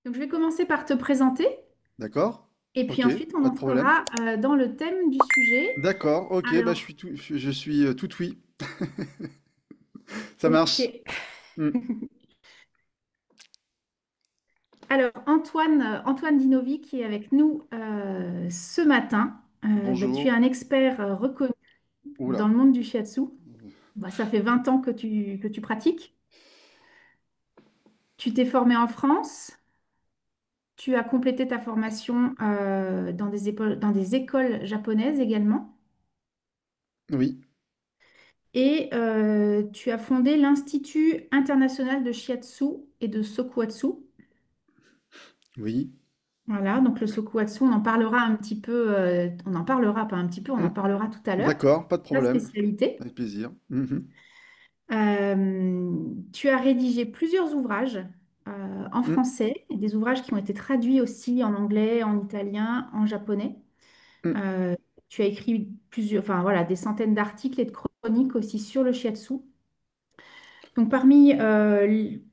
Donc, je vais commencer par te présenter D'accord? et puis Ok, ensuite on pas de problème. entrera dans le thème du sujet. D'accord, ok, bah Alors, je suis tout oui. Ça ok. marche. Hmm. Alors, Antoine Dinovi qui est avec nous ce matin. Tu es Bonjour. un expert reconnu Oula. dans le monde du shiatsu. Bah, ça fait 20 ans que tu pratiques. Tu t'es formé en France. Tu as complété ta formation dans des écoles japonaises également. Oui, Et tu as fondé l'Institut international de shiatsu et de sokuatsu. oui. Voilà, donc le sokuatsu, on en parlera un petit peu, on en parlera pas un petit peu, on Hmm. en parlera tout à l'heure. D'accord, pas de Ta problème. spécialité. Avec plaisir. Mhm. Tu as rédigé plusieurs ouvrages en Hmm, français, et des ouvrages qui ont été traduits aussi en anglais, en italien, en japonais. hmm, Euh, Tu as écrit plusieurs, enfin voilà, des centaines d'articles et de chroniques aussi sur le shiatsu. Donc, parmi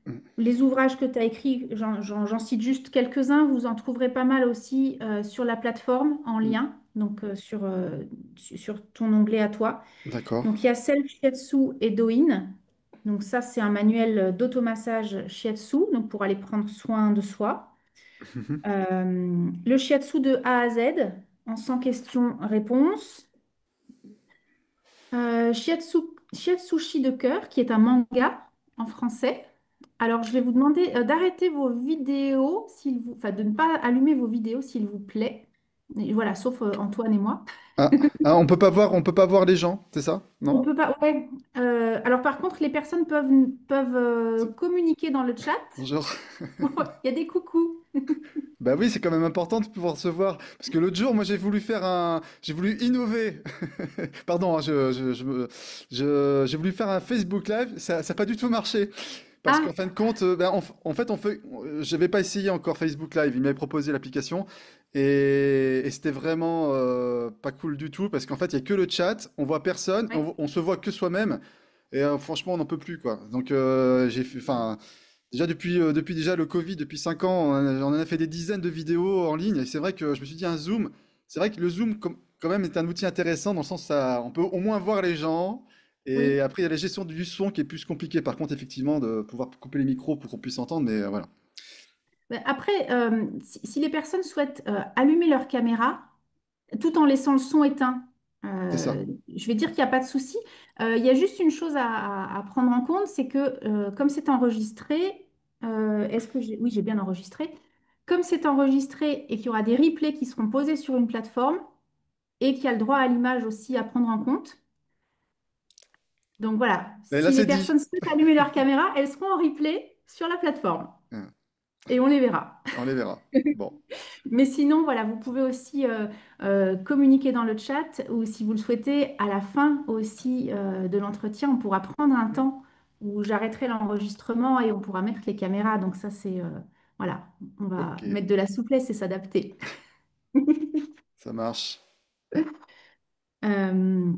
hmm, les ouvrages que tu as écrits, j'en cite juste quelques-uns. Vous en trouverez pas mal aussi sur la plateforme en hmm. lien, donc sur ton onglet à toi. D'accord. Donc, il y a Self Shiatsu et Doin. Donc, ça, c'est un manuel d'automassage shiatsu, donc pour aller prendre soin de soi. Mhm. Le shiatsu de A à Z, en 100 questions-réponses. Shiatsushi de cœur, qui est un manga en français. Alors, je vais vous demander d'arrêter vos vidéos, enfin, de ne pas allumer vos vidéos, s'il vous plaît. Et voilà, sauf Antoine et moi. On peut pas voir les gens, c'est ça? On Non? peut pas. Ouais. Alors, par contre, les personnes peuvent C'est- communiquer dans le chat. Bonjour. Il y a des coucous. Bah oui, c'est quand même important de pouvoir se voir. Parce que l'autre jour, moi, j'ai voulu innover. Pardon, hein, j'ai voulu faire un Facebook Live. Ça n'a pas du tout marché. Parce qu'en Ah, fin de compte, en fait, j'avais pas essayé encore Facebook Live. Il m'avait proposé l'application. Et c'était vraiment pas cool du tout. Parce qu'en fait, il y a que le chat. On voit personne. ouais. On se voit que soi-même. Et franchement, on n'en peut plus, quoi. Donc, enfin, déjà depuis déjà le Covid, depuis 5 ans, on en a fait des dizaines de vidéos en ligne. Et c'est vrai que je me suis dit un Zoom. C'est vrai que le Zoom, quand même, est un outil intéressant dans le sens où on peut au moins voir les gens. Et Oui. après, il y a la gestion du son qui est plus compliquée. Par contre, effectivement, de pouvoir couper les micros pour qu'on puisse entendre. Mais voilà, Ben, après, si les personnes souhaitent allumer leur caméra, tout en laissant le son éteint. c'est ça. Je vais dire qu'il n'y a pas de souci. Il y a juste une chose à prendre en compte, c'est que comme c'est enregistré, est-ce que j'ai... Oui, j'ai bien enregistré. Comme c'est enregistré et qu'il y aura des replays qui seront posés sur une plateforme et qu'il y a le droit à l'image aussi à prendre en compte. Donc voilà, Mais là, si les c'est dit. personnes souhaitent allumer leur caméra, elles seront en replay sur la plateforme Hein, et on les verra. on les verra. Bon, Mais sinon, voilà, vous pouvez aussi communiquer dans le chat ou si vous le souhaitez, à la fin aussi de l'entretien, on pourra prendre un temps où j'arrêterai l'enregistrement et on pourra mettre les caméras. Donc ça, voilà, on va ok, mettre de la souplesse et s'adapter. ça marche. Euh,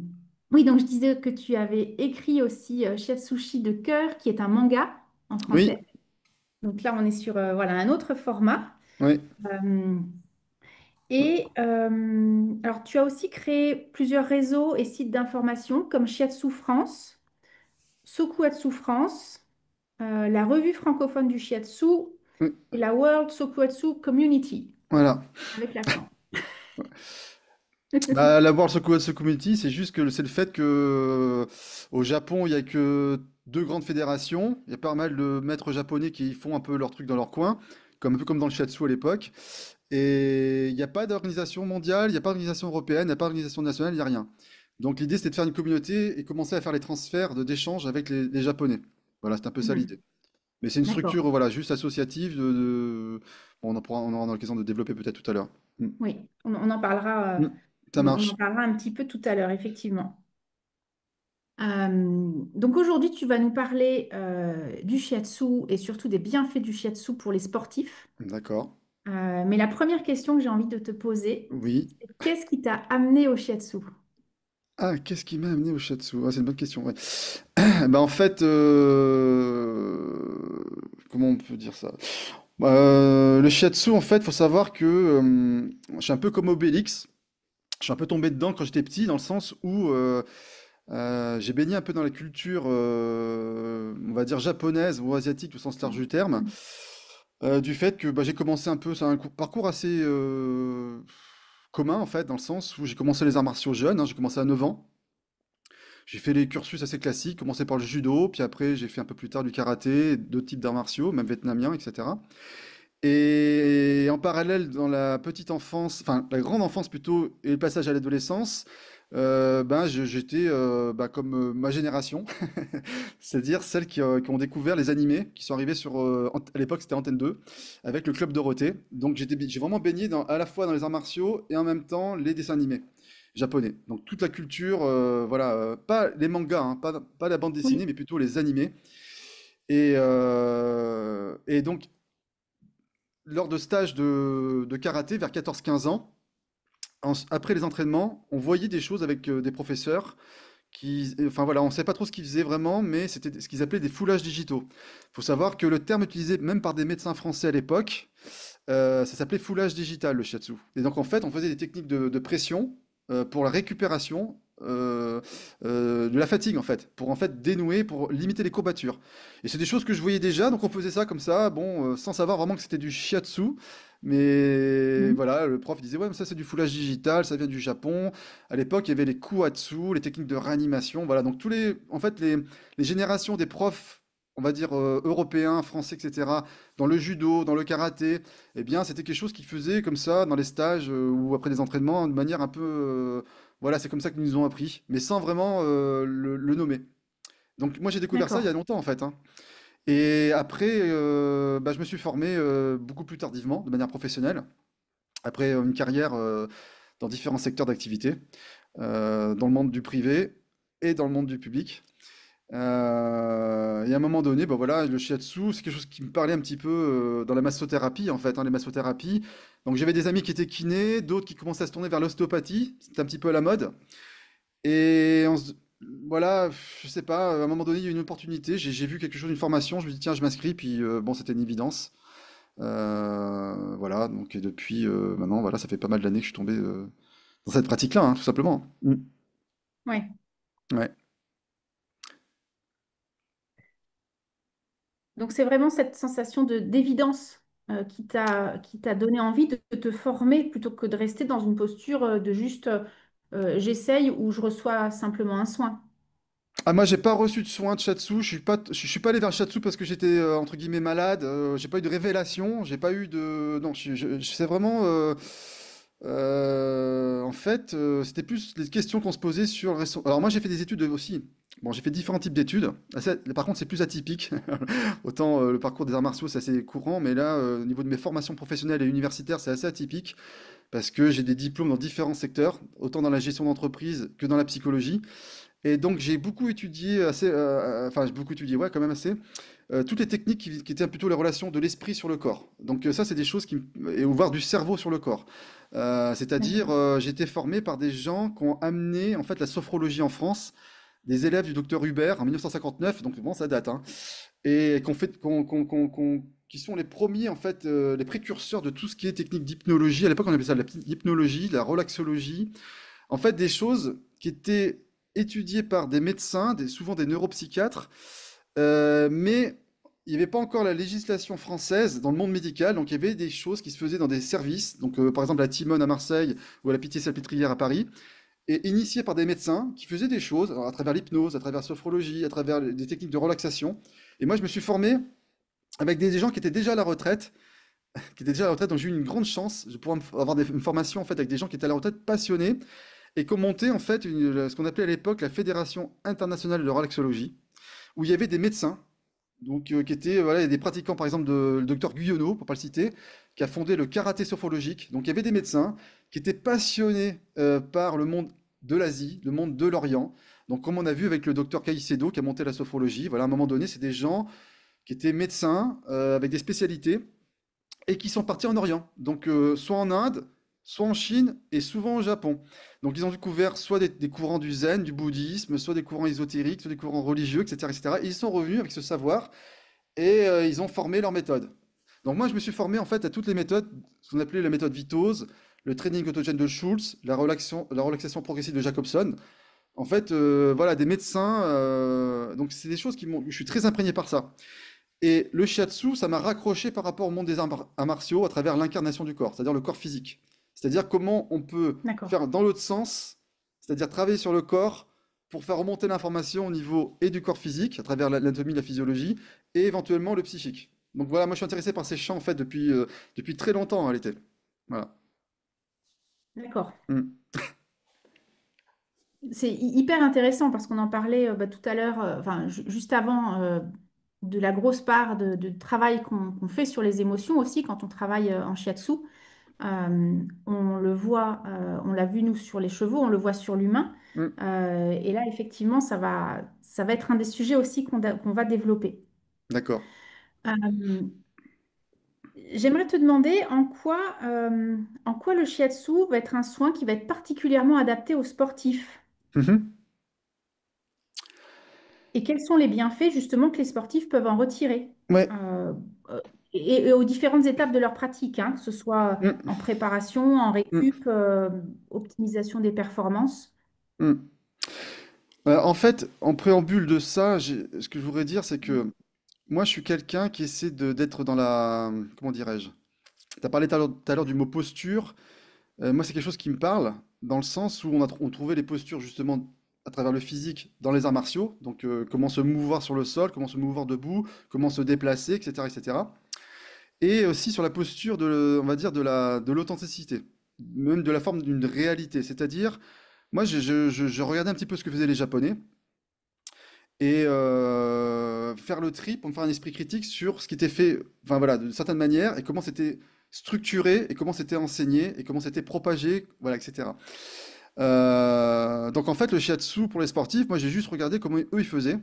oui, donc je disais que tu avais écrit aussi Sushi de cœur, qui est un manga en Oui, français. Donc là, on est sur voilà, un autre format. oui, Euh, alors, tu as aussi créé plusieurs réseaux et sites d'information comme Shiatsu France, Sokuatsu France, la revue francophone du Shiatsu oui, et la World Sokuatsu Community, voilà. avec l'accent. Bah, la World Tokusatsu Community, c'est juste que c'est le fait que au Japon, il y a que deux grandes fédérations. Il y a pas mal de maîtres japonais qui font un peu leur truc dans leur coin, comme un peu comme dans le shiatsu à l'époque. Et il n'y a pas d'organisation mondiale, il n'y a pas d'organisation européenne, il n'y a pas d'organisation nationale, il n'y a rien. Donc l'idée, c'était de faire une communauté et commencer à faire les transferts d'échanges avec les Japonais. Voilà, c'est un peu ça Mhm. l'idée. Mais c'est une D'accord. structure, voilà, juste associative. Bon, on aura l'occasion de développer peut-être tout à l'heure. Mm. Oui, on en parlera, Mm. Ça on marche. en parlera un petit peu tout à l'heure, effectivement. Donc aujourd'hui, tu vas nous parler du shiatsu et surtout des bienfaits du shiatsu pour les sportifs. D'accord. Mais la première question que j'ai envie de te poser, Oui. c'est qu'est-ce qui t'a amené au shiatsu? Ah, qu'est-ce qui m'a amené au shiatsu? Ah, c'est une bonne question, ouais. Bah, en fait, comment on peut dire ça? Le shiatsu, en fait, faut savoir que je suis un peu comme Obélix. Je suis un peu tombé dedans quand j'étais petit, dans le sens où j'ai baigné un peu dans la culture, on va dire japonaise ou asiatique au sens large du terme, du fait que bah, j'ai commencé un peu, c'est un parcours assez commun en fait, dans le sens où j'ai commencé les arts martiaux jeune, hein, j'ai commencé à 9 ans. J'ai fait les cursus assez classiques, commencé par le judo, puis après j'ai fait un peu plus tard du karaté, d'autres types d'arts martiaux, même vietnamiens, etc. Et en parallèle, dans la petite enfance, enfin la grande enfance plutôt, et le passage à l'adolescence, ben, j'étais bah, comme ma génération, c'est-à-dire celles qui ont découvert les animés, qui sont arrivés sur, à l'époque c'était Antenne 2, avec le Club Dorothée. Donc j'ai vraiment baigné à la fois dans les arts martiaux et en même temps les dessins animés japonais. Donc toute la culture, voilà, pas les mangas, hein, pas la bande dessinée, Oui, mais plutôt les animés. Et donc lors de stages de karaté vers 14-15 ans, après les entraînements, on voyait des choses avec des professeurs enfin voilà, on ne savait pas trop ce qu'ils faisaient vraiment, mais c'était ce qu'ils appelaient des foulages digitaux. Il faut savoir que le terme utilisé même par des médecins français à l'époque, ça s'appelait foulage digital, le shiatsu. Et donc en fait, on faisait des techniques de pression pour la récupération de la fatigue en fait, pour en fait dénouer, pour limiter les courbatures. Et c'est des choses que je voyais déjà, donc on faisait ça comme ça, bon, sans savoir vraiment que c'était du shiatsu. Mais mhm, voilà, le prof disait ouais, mais ça c'est du foulage digital, ça vient du Japon. À l'époque, il y avait les kuatsu, les techniques de réanimation. Voilà, donc en fait, les générations des profs, on va dire européens, français, etc., dans le judo, dans le karaté, eh bien, c'était quelque chose qu'ils faisaient comme ça dans les stages ou après des entraînements de manière un peu, voilà, c'est comme ça qu'ils nous ont appris, mais sans vraiment le nommer. Donc moi j'ai découvert ça il y a d'accord. longtemps en fait, hein. Et après, bah, je me suis formé beaucoup plus tardivement, de manière professionnelle, après une carrière dans différents secteurs d'activité, dans le monde du privé et dans le monde du public. Et à un moment donné, bah voilà, le shiatsu, c'est quelque chose qui me parlait un petit peu dans la massothérapie, en fait, hein, les massothérapies. Donc j'avais des amis qui étaient kinés, d'autres qui commençaient à se tourner vers l'ostéopathie, c'était un petit peu à la mode. Et voilà, je sais pas, à un moment donné, il y a eu une opportunité, j'ai vu quelque chose, une formation, je me dis tiens, je m'inscris, puis bon, c'était une évidence. Voilà, donc et depuis maintenant, voilà, ça fait pas mal d'années que je suis tombé dans cette pratique-là, hein, tout simplement. Mm. Ouais. Ouais. Donc c'est vraiment cette sensation de d'évidence qui t'a donné envie de te former plutôt que de rester dans une posture de juste j'essaye ou je reçois simplement un soin. Ah, moi, j'ai pas reçu de soins de shiatsu. Je suis pas allé vers le shiatsu parce que j'étais entre guillemets malade. J'ai pas eu de révélation. J'ai pas eu de. Non, c'est vraiment. En fait, c'était plus les questions qu'on se posait sur le restaurant. Alors moi, j'ai fait des études aussi. Bon, j'ai fait différents types d'études. Par contre, c'est plus atypique. Autant le parcours des arts martiaux, c'est assez courant, mais là, au niveau de mes formations professionnelles et universitaires, c'est assez atypique parce que j'ai des diplômes dans différents secteurs, autant dans la gestion d'entreprise que dans la psychologie. Et donc j'ai beaucoup étudié enfin j'ai beaucoup étudié, ouais, quand même assez, toutes les techniques qui étaient plutôt les relations de l'esprit sur le corps. Donc ça, c'est des choses et ou voir du cerveau sur le corps. C'est-à-dire, D'accord. j'ai été formé par des gens qui ont amené en fait la sophrologie en France, des élèves du docteur Hubert en 1959, donc bon, ça date, hein, et qui sont les premiers en fait, les précurseurs de tout ce qui est technique d'hypnologie. À l'époque, on appelait ça l'hypnologie, la relaxologie. En fait, des choses qui étaient étudiées par des médecins, souvent des neuropsychiatres, mais il n'y avait pas encore la législation française dans le monde médical, donc il y avait des choses qui se faisaient dans des services, donc par exemple à Timone à Marseille ou à la Pitié-Salpêtrière à Paris, et initiées par des médecins qui faisaient des choses alors, à travers l'hypnose, à travers la sophrologie, à travers des techniques de relaxation. Et moi, je me suis formé avec des gens qui étaient déjà à la retraite, donc j'ai eu une grande chance de pouvoir avoir une formation en fait avec des gens qui étaient à la retraite passionnés et qui ont monté en fait ce qu'on appelait à l'époque la Fédération internationale de relaxologie, où il y avait des médecins, donc qui étaient voilà, il y a des pratiquants par exemple le docteur Guyonneau, pour pas le citer, qui a fondé le karaté sophrologique. Donc il y avait des médecins qui étaient passionnés par le monde de l'Asie, le monde de l'Orient. Donc comme on a vu avec le docteur Caicedo qui a monté la sophrologie, voilà, à un moment donné, c'est des gens qui étaient médecins avec des spécialités et qui sont partis en Orient. Donc, soit en Inde, soit en Chine et souvent au Japon. Donc, ils ont découvert soit des courants du zen, du bouddhisme, soit des courants ésotériques, soit des courants religieux, etc., etc. Et ils sont revenus avec ce savoir et ils ont formé leur méthode. Donc moi, je me suis formé en fait à toutes les méthodes, ce qu'on appelait la méthode Vitose, le training autogène de Schultz, la relaxation progressive de Jacobson. En fait, voilà, des médecins. Donc c'est des choses je suis très imprégné par ça. Et le shiatsu, ça m'a raccroché par rapport au monde des arts martiaux à travers l'incarnation du corps, c'est-à-dire le corps physique. C'est-à-dire comment on peut D'accord. faire dans l'autre sens, c'est-à-dire travailler sur le corps pour faire remonter l'information au niveau et du corps physique, à travers l'anatomie, la physiologie, et éventuellement le psychique. Donc voilà, moi je suis intéressé par ces champs en fait depuis très longtemps en réalité. Voilà. D'accord. Mm. C'est hyper intéressant parce qu'on en parlait bah, tout à l'heure, enfin juste avant, de la grosse part de travail qu'on fait sur les émotions aussi quand on travaille en shiatsu. On le voit, on l'a vu nous sur les chevaux, on le voit sur l'humain. Mm. Et là, effectivement, ça va être un des sujets aussi qu'on va développer. D'accord. Euh, J'aimerais te demander en quoi le shiatsu va être un soin qui va être particulièrement adapté aux sportifs Mhm. et quels sont les bienfaits justement que les sportifs peuvent en retirer Ouais. euh, euh, et aux différentes étapes de leur pratique, hein, que ce soit Mm. en préparation, en Mm. récup, optimisation des performances. Mm. En fait, en préambule de ça, ce que je voudrais dire, c'est que moi, je suis quelqu'un qui essaie d'être dans la... Comment dirais-je? Tu as parlé tout à l'heure du mot posture. Moi, c'est quelque chose qui me parle, dans le sens où on trouvait les postures justement à travers le physique dans les arts martiaux. Donc, comment se mouvoir sur le sol, comment se mouvoir debout, comment se déplacer, etc., etc. Et aussi sur la posture on va dire, de l'authenticité, même de la forme d'une réalité. C'est-à-dire, moi, je regardais un petit peu ce que faisaient les Japonais et faire le tri pour me faire un esprit critique sur ce qui était fait, enfin voilà, d'une certaine manière, et comment c'était structuré, et comment c'était enseigné, et comment c'était propagé, voilà, etc. Donc en fait, le shiatsu pour les sportifs, moi j'ai juste regardé comment eux ils faisaient,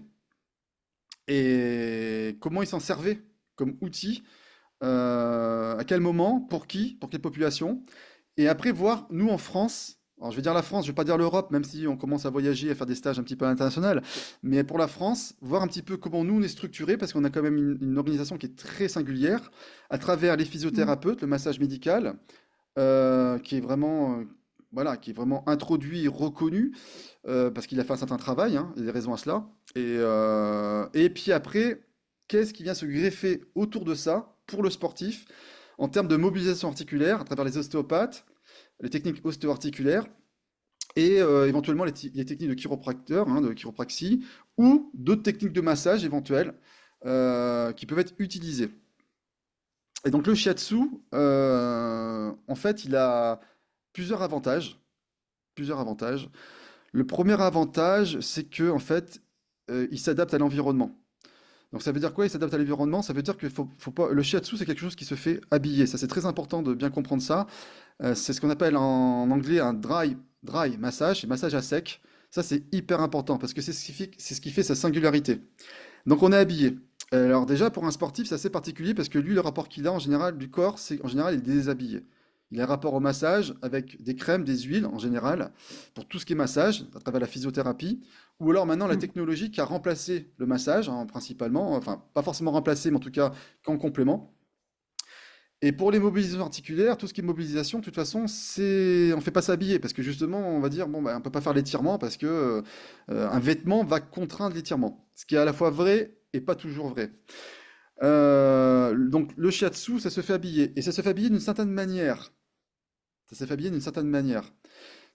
et comment ils s'en servaient comme outil, à quel moment, pour quelle population, et après, voir, nous en France, alors je vais dire la France, je vais pas dire l'Europe, même si on commence à voyager, à faire des stages un petit peu à l'international, mais pour la France, voir un petit peu comment nous on est structuré, parce qu'on a quand même une organisation qui est très singulière, à travers les Mm. physiothérapeutes, le massage médical, qui est vraiment, voilà, qui est vraiment introduit et reconnu, parce qu'il a fait un certain travail, hein, il y a des raisons à cela. Et puis après, qu'est-ce qui vient se greffer autour de ça pour le sportif en termes de mobilisation articulaire à travers les ostéopathes, les techniques ostéo-articulaires et éventuellement les techniques de chiropracteur, hein, de chiropraxie, ou d'autres techniques de massage éventuelles qui peuvent être utilisées. Et donc le shiatsu, en fait, il a plusieurs avantages. Plusieurs avantages. Le premier avantage, c'est que en fait, il s'adapte à l'environnement. Donc ça veut dire quoi? Il s'adapte à l'environnement. Ça veut dire que faut pas. Le shiatsu, c'est quelque chose qui se fait habiller. Ça, c'est très important de bien comprendre ça. C'est ce qu'on appelle en anglais un dry massage, c'est massage à sec. Ça, c'est hyper important parce que c'est ce qui fait sa singularité. Donc on est habillé. Alors déjà, pour un sportif, c'est assez particulier parce que lui, le rapport qu'il a en général du corps, c'est en général, il est déshabillé. Il a un rapport au massage avec des crèmes, des huiles en général, pour tout ce qui est massage, à travers la physiothérapie, ou alors maintenant la Mm. technologie qui a remplacé le massage, hein, principalement, enfin pas forcément remplacé, mais en tout cas qu'en complément. Et pour les mobilisations articulaires, tout ce qui est mobilisation, de toute façon, on fait pas s'habiller parce que justement, on va dire bon, bah, on peut pas faire l'étirement parce que un vêtement va contraindre l'étirement, ce qui est à la fois vrai et pas toujours vrai. Donc le shiatsu, ça se fait habiller et ça se fait habiller d'une certaine manière. Ça se fait habiller d'une certaine manière.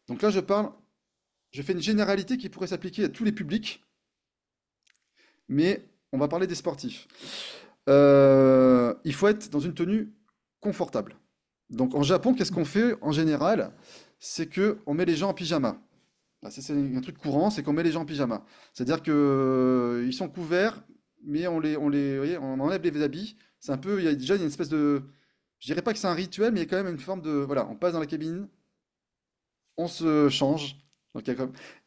Donc là, je fais une généralité qui pourrait s'appliquer à tous les publics, mais on va parler des sportifs. Il faut être dans une tenue confortable. Donc en Japon, qu'est-ce qu'on fait en général? C'est que on met les gens en pyjama. Ah, c'est un truc courant, c'est qu'on met les gens en pyjama. C'est-à-dire que ils sont couverts, mais vous voyez, on enlève les habits. C'est un peu, il y a une espèce de, je dirais pas que c'est un rituel, mais il y a quand même une forme de, voilà, on passe dans la cabine, on se change, donc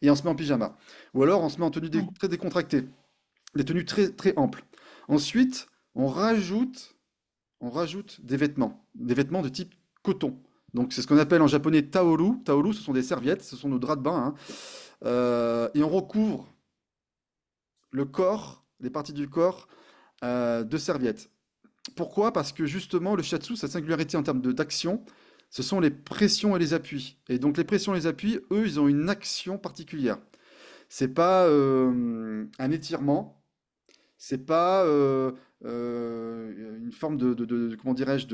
et on se met en pyjama. Ou alors on se met en tenue Ouais. très décontractée, des tenues très très amples. Ensuite, on rajoute on rajoute des vêtements de type coton. Donc c'est ce qu'on appelle en japonais taoru. Taoru, ce sont des serviettes, ce sont nos draps de bain, hein. Et on recouvre le corps, les parties du corps, de serviettes. Pourquoi? Parce que justement, le shiatsu, sa singularité en termes d'action, ce sont les pressions et les appuis. Et donc les pressions et les appuis, eux, ils ont une action particulière. C'est pas un étirement, c'est pas une forme comment dirais-je,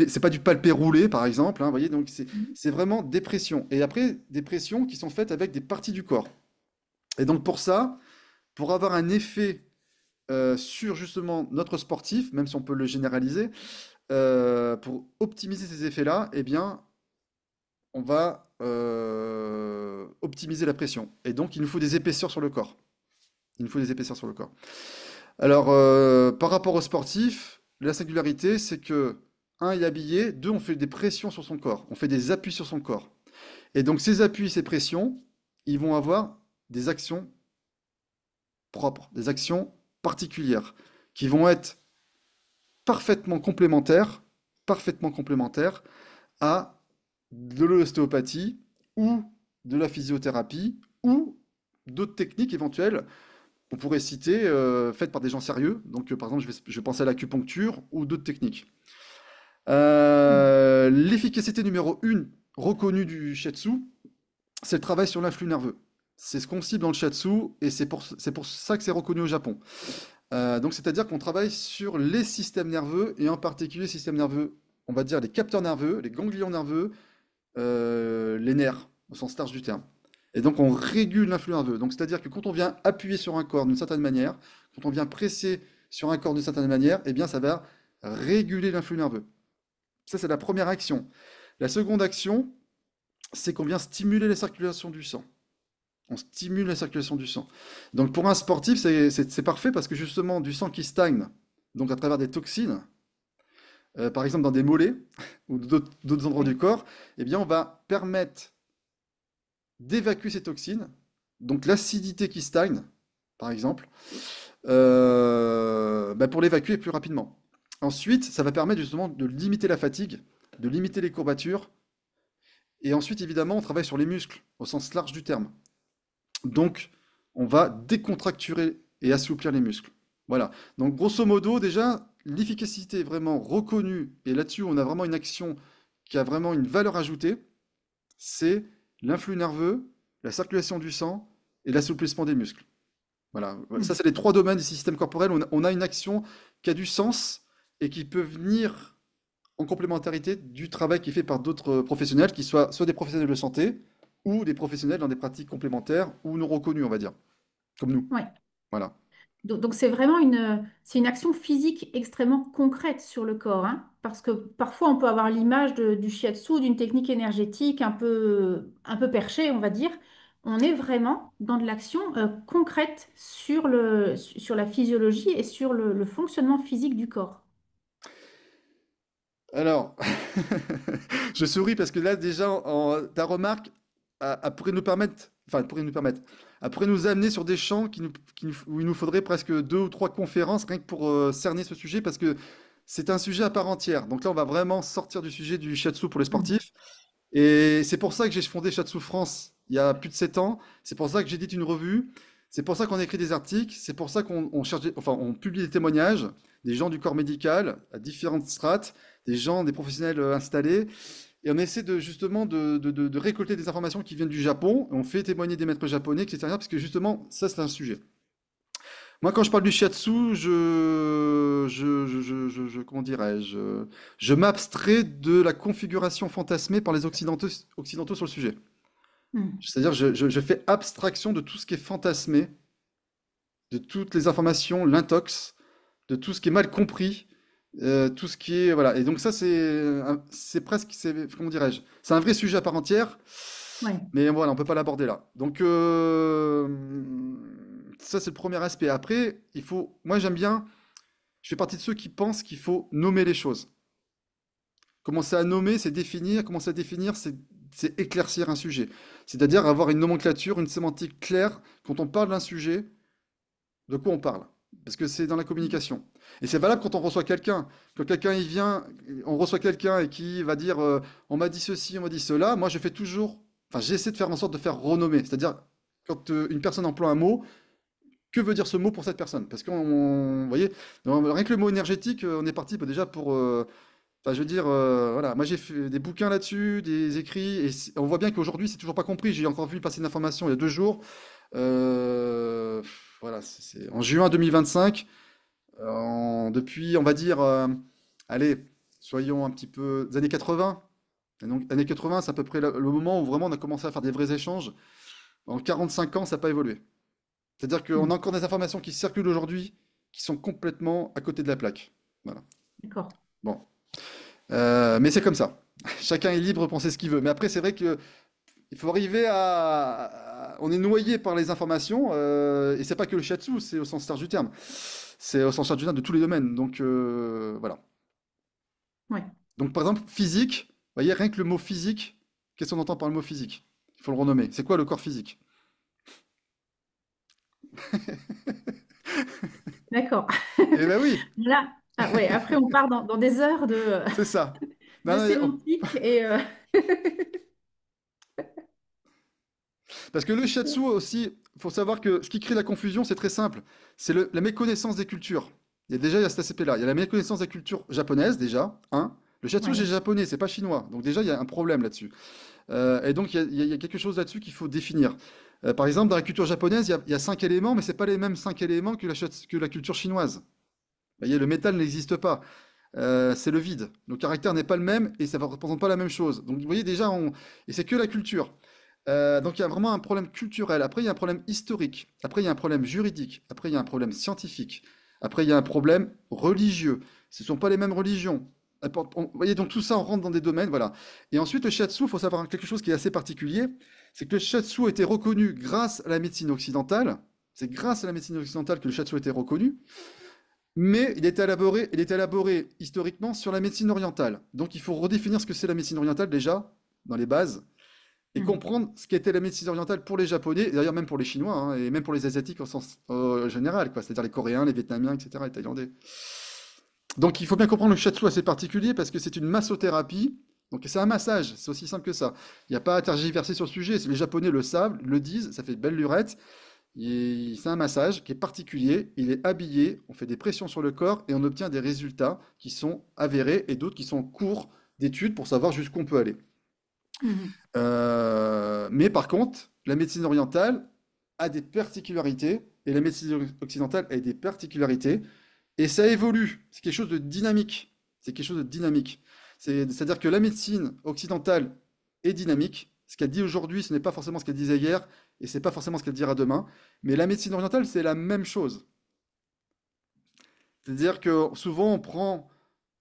c'est pas du palpé roulé, par exemple, hein, vous voyez, donc Mhm. c'est vraiment des pressions. Et après, des pressions qui sont faites avec des parties du corps. Et donc pour ça, pour avoir un effet sur justement notre sportif, même si on peut le généraliser, pour optimiser ces effets-là, eh bien, on va optimiser la pression. Et donc, il nous faut des épaisseurs sur le corps. Il nous faut des épaisseurs sur le corps. Alors, par rapport aux sportifs, la singularité, c'est que, un, il est habillé, deux, on fait des pressions sur son corps, on fait des appuis sur son corps. Et donc, ces appuis, ces pressions, ils vont avoir des actions propres, des actions particulières, qui vont être parfaitement complémentaires à de l'ostéopathie ou de la physiothérapie ou d'autres techniques éventuelles. On pourrait citer faites par des gens sérieux. Donc, par exemple, je vais penser à l'acupuncture ou d'autres techniques. L'efficacité numéro une reconnue du shiatsu, c'est le travail sur l'influx nerveux. C'est ce qu'on cible dans le shiatsu et c'est pour ça que c'est reconnu au Japon. Donc, c'est-à-dire qu'on travaille sur les systèmes nerveux et en particulier les systèmes nerveux, on va dire les capteurs nerveux, les ganglions nerveux, les nerfs, au sens large du terme. Et donc on régule l'influx nerveux. Donc c'est-à-dire que quand on vient appuyer sur un corps d'une certaine manière, quand on vient presser sur un corps d'une certaine manière, eh bien ça va réguler l'influx nerveux. Ça c'est la première action. La seconde action, c'est qu'on vient stimuler la circulation du sang. On stimule la circulation du sang. Donc pour un sportif, c'est parfait parce que justement du sang qui stagne, donc à travers des toxines, par exemple dans des mollets ou d'autres endroits Ouais. du corps, eh bien on va permettre d'évacuer ces toxines, donc l'acidité qui stagne, par exemple, bah, pour l'évacuer plus rapidement. Ensuite, ça va permettre justement de limiter la fatigue, de limiter les courbatures, et ensuite, évidemment, on travaille sur les muscles, au sens large du terme. Donc, on va décontracturer et assouplir les muscles. Voilà. Donc, grosso modo, déjà, l'efficacité est vraiment reconnue, et là-dessus, on a vraiment une action qui a vraiment une valeur ajoutée, c'est l'influx nerveux, la circulation du sang et l'assouplissement des muscles. Voilà, ça Mhm. c'est les trois domaines du système corporel. On a une action qui a du sens et qui peut venir en complémentarité du travail qui est fait par d'autres professionnels, qui soient soit des professionnels de santé ou des professionnels dans des pratiques complémentaires ou non reconnus, on va dire, comme nous. Ouais. Voilà. Donc, c'est vraiment c'est une action physique extrêmement concrète sur le corps, hein, parce que parfois on peut avoir l'image du shiatsu, d'une technique énergétique un peu perchée, on va dire. On est vraiment dans de l'action concrète sur la physiologie et sur le fonctionnement physique du corps. Alors, je souris parce que là, déjà, ta remarque elle pourrait nous permettre, enfin, elle pourrait nous permettre, elle pourrait nous amener sur des champs où il nous faudrait presque deux ou trois conférences rien que pour cerner ce sujet parce que c'est un sujet à part entière. Donc là, on va vraiment sortir du sujet du shiatsu pour les Mhm. sportifs. Et c'est pour ça que j'ai fondé Shiatsu France il y a plus de 7 ans. C'est pour ça que j'édite une revue. C'est pour ça qu'on écrit des articles. C'est pour ça qu'on cherche, enfin, on publie des témoignages des gens du corps médical à différentes strates, des gens, des professionnels installés. Et on essaie de justement de récolter des informations qui viennent du Japon. On fait témoigner des maîtres japonais, etc. Parce que justement, ça, c'est un sujet. Moi, quand je parle du shiatsu, comment dirais-je, je m'abstrais de la configuration fantasmée par les occidentaux sur le sujet. Mhm. C'est-à-dire, je fais abstraction de tout ce qui est fantasmé, de toutes les informations, l'intox, de tout ce qui est mal compris, tout ce qui est, voilà. Et donc ça, c'est presque, comment dirais-je, c'est un vrai sujet à part entière. Ouais. Mais voilà, on peut pas l'aborder là. Donc ça c'est le premier aspect. Après, moi j'aime bien, je fais partie de ceux qui pensent qu'il faut nommer les choses. Commencer à nommer, c'est définir. Commencer à définir, c'est éclaircir un sujet. C'est-à-dire avoir une nomenclature, une sémantique claire quand on parle d'un sujet, de quoi on parle. Parce que c'est dans la communication. Et c'est valable quand on reçoit quelqu'un. Quand quelqu'un il vient, on reçoit quelqu'un et qui va dire on m'a dit ceci, on m'a dit cela. Moi je fais toujours, enfin j'essaie de faire en sorte de faire renommer. C'est-à-dire quand une personne emploie un mot, que veut dire ce mot pour cette personne. Parce vous voyez, rien que le mot énergétique, on est parti déjà pour. Enfin, je veux dire, voilà, moi j'ai fait des bouquins là-dessus, des écrits, et on voit bien qu'aujourd'hui c'est toujours pas compris. J'ai encore vu passer une information il y a 2 jours. Voilà, en juin 2025. Depuis, on va dire, allez, soyons un petit peu des années 80. Et donc, années 80, c'est à peu près le moment où vraiment on a commencé à faire des vrais échanges. En 45 ans, ça n'a pas évolué. C'est-à-dire qu'on Hmm. a encore des informations qui circulent aujourd'hui qui sont complètement à côté de la plaque. Voilà. D'accord. Bon. Mais c'est comme ça. Chacun est libre de penser ce qu'il veut. Mais après, c'est vrai que il faut arriver on est noyé par les informations, et c'est pas que le shiatsu, c'est au sens large du terme. C'est au sens large du terme de tous les domaines. Donc, voilà. Ouais. Donc, par exemple, physique, vous voyez, rien que le mot physique, qu'est-ce qu'on entend par le mot physique? Il faut le renommer. C'est quoi le corps physique? D'accord. Eh ben oui, Là, ah ouais, après on part dans des heures c'est ça. Non, de non, sémantique et parce que le shiatsu aussi, il faut savoir que ce qui crée la confusion, c'est très simple. C'est la méconnaissance des cultures. Il y a cet aspect-là. Il y a la méconnaissance des cultures japonaises, déjà, hein. Le shiatsu, c'est ouais. japonais, c'est pas chinois. Donc déjà, il y a un problème là-dessus. Et donc, il y a quelque chose là-dessus qu'il faut définir. Par exemple, dans la culture japonaise, il y a 5 éléments, mais c'est pas les mêmes 5 éléments que la culture chinoise. Vous voyez, le métal n'existe pas. C'est le vide. Le caractère n'est pas le même et ça ne représente pas la même chose. Donc, vous voyez déjà, et c'est que la culture. Donc, il y a vraiment un problème culturel. Après, il y a un problème historique. Après, il y a un problème juridique. Après, il y a un problème scientifique. Après, il y a un problème religieux. Ce ne sont pas les mêmes religions. Vous voyez, donc tout ça, on rentre dans des domaines, voilà. Et ensuite, le shiatsu, il faut savoir quelque chose qui est assez particulier, c'est que le shiatsu a été reconnu grâce à la médecine occidentale. C'est grâce à la médecine occidentale que le shiatsu a été reconnu. Mais il est élaboré historiquement sur la médecine orientale. Donc il faut redéfinir ce que c'est la médecine orientale déjà, dans les bases, et Hmm. comprendre ce qu'était la médecine orientale pour les Japonais, et d'ailleurs même pour les Chinois, hein, et même pour les Asiatiques au sens général, quoi, c'est-à-dire les Coréens, les Vietnamiens, etc., les Thaïlandais. Donc il faut bien comprendre le shiatsu assez particulier parce que c'est une massothérapie, donc c'est un massage, c'est aussi simple que ça. Il n'y a pas à tergiverser sur le sujet, les Japonais le savent, le disent, ça fait belle lurette. C'est un massage qui est particulier, il est habillé, on fait des pressions sur le corps et on obtient des résultats qui sont avérés et d'autres qui sont en cours d'études pour savoir jusqu'où on peut aller. Mhm. Mais par contre, la médecine orientale a des particularités et la médecine occidentale a des particularités et ça évolue. C'est quelque chose de dynamique. C'est quelque chose de dynamique. C'est-à-dire que la médecine occidentale est dynamique. Ce qu'elle dit aujourd'hui, ce n'est pas forcément ce qu'elle disait hier et c'est pas forcément ce qu'elle dira demain. Mais la médecine orientale, c'est la même chose. C'est-à-dire que souvent on prend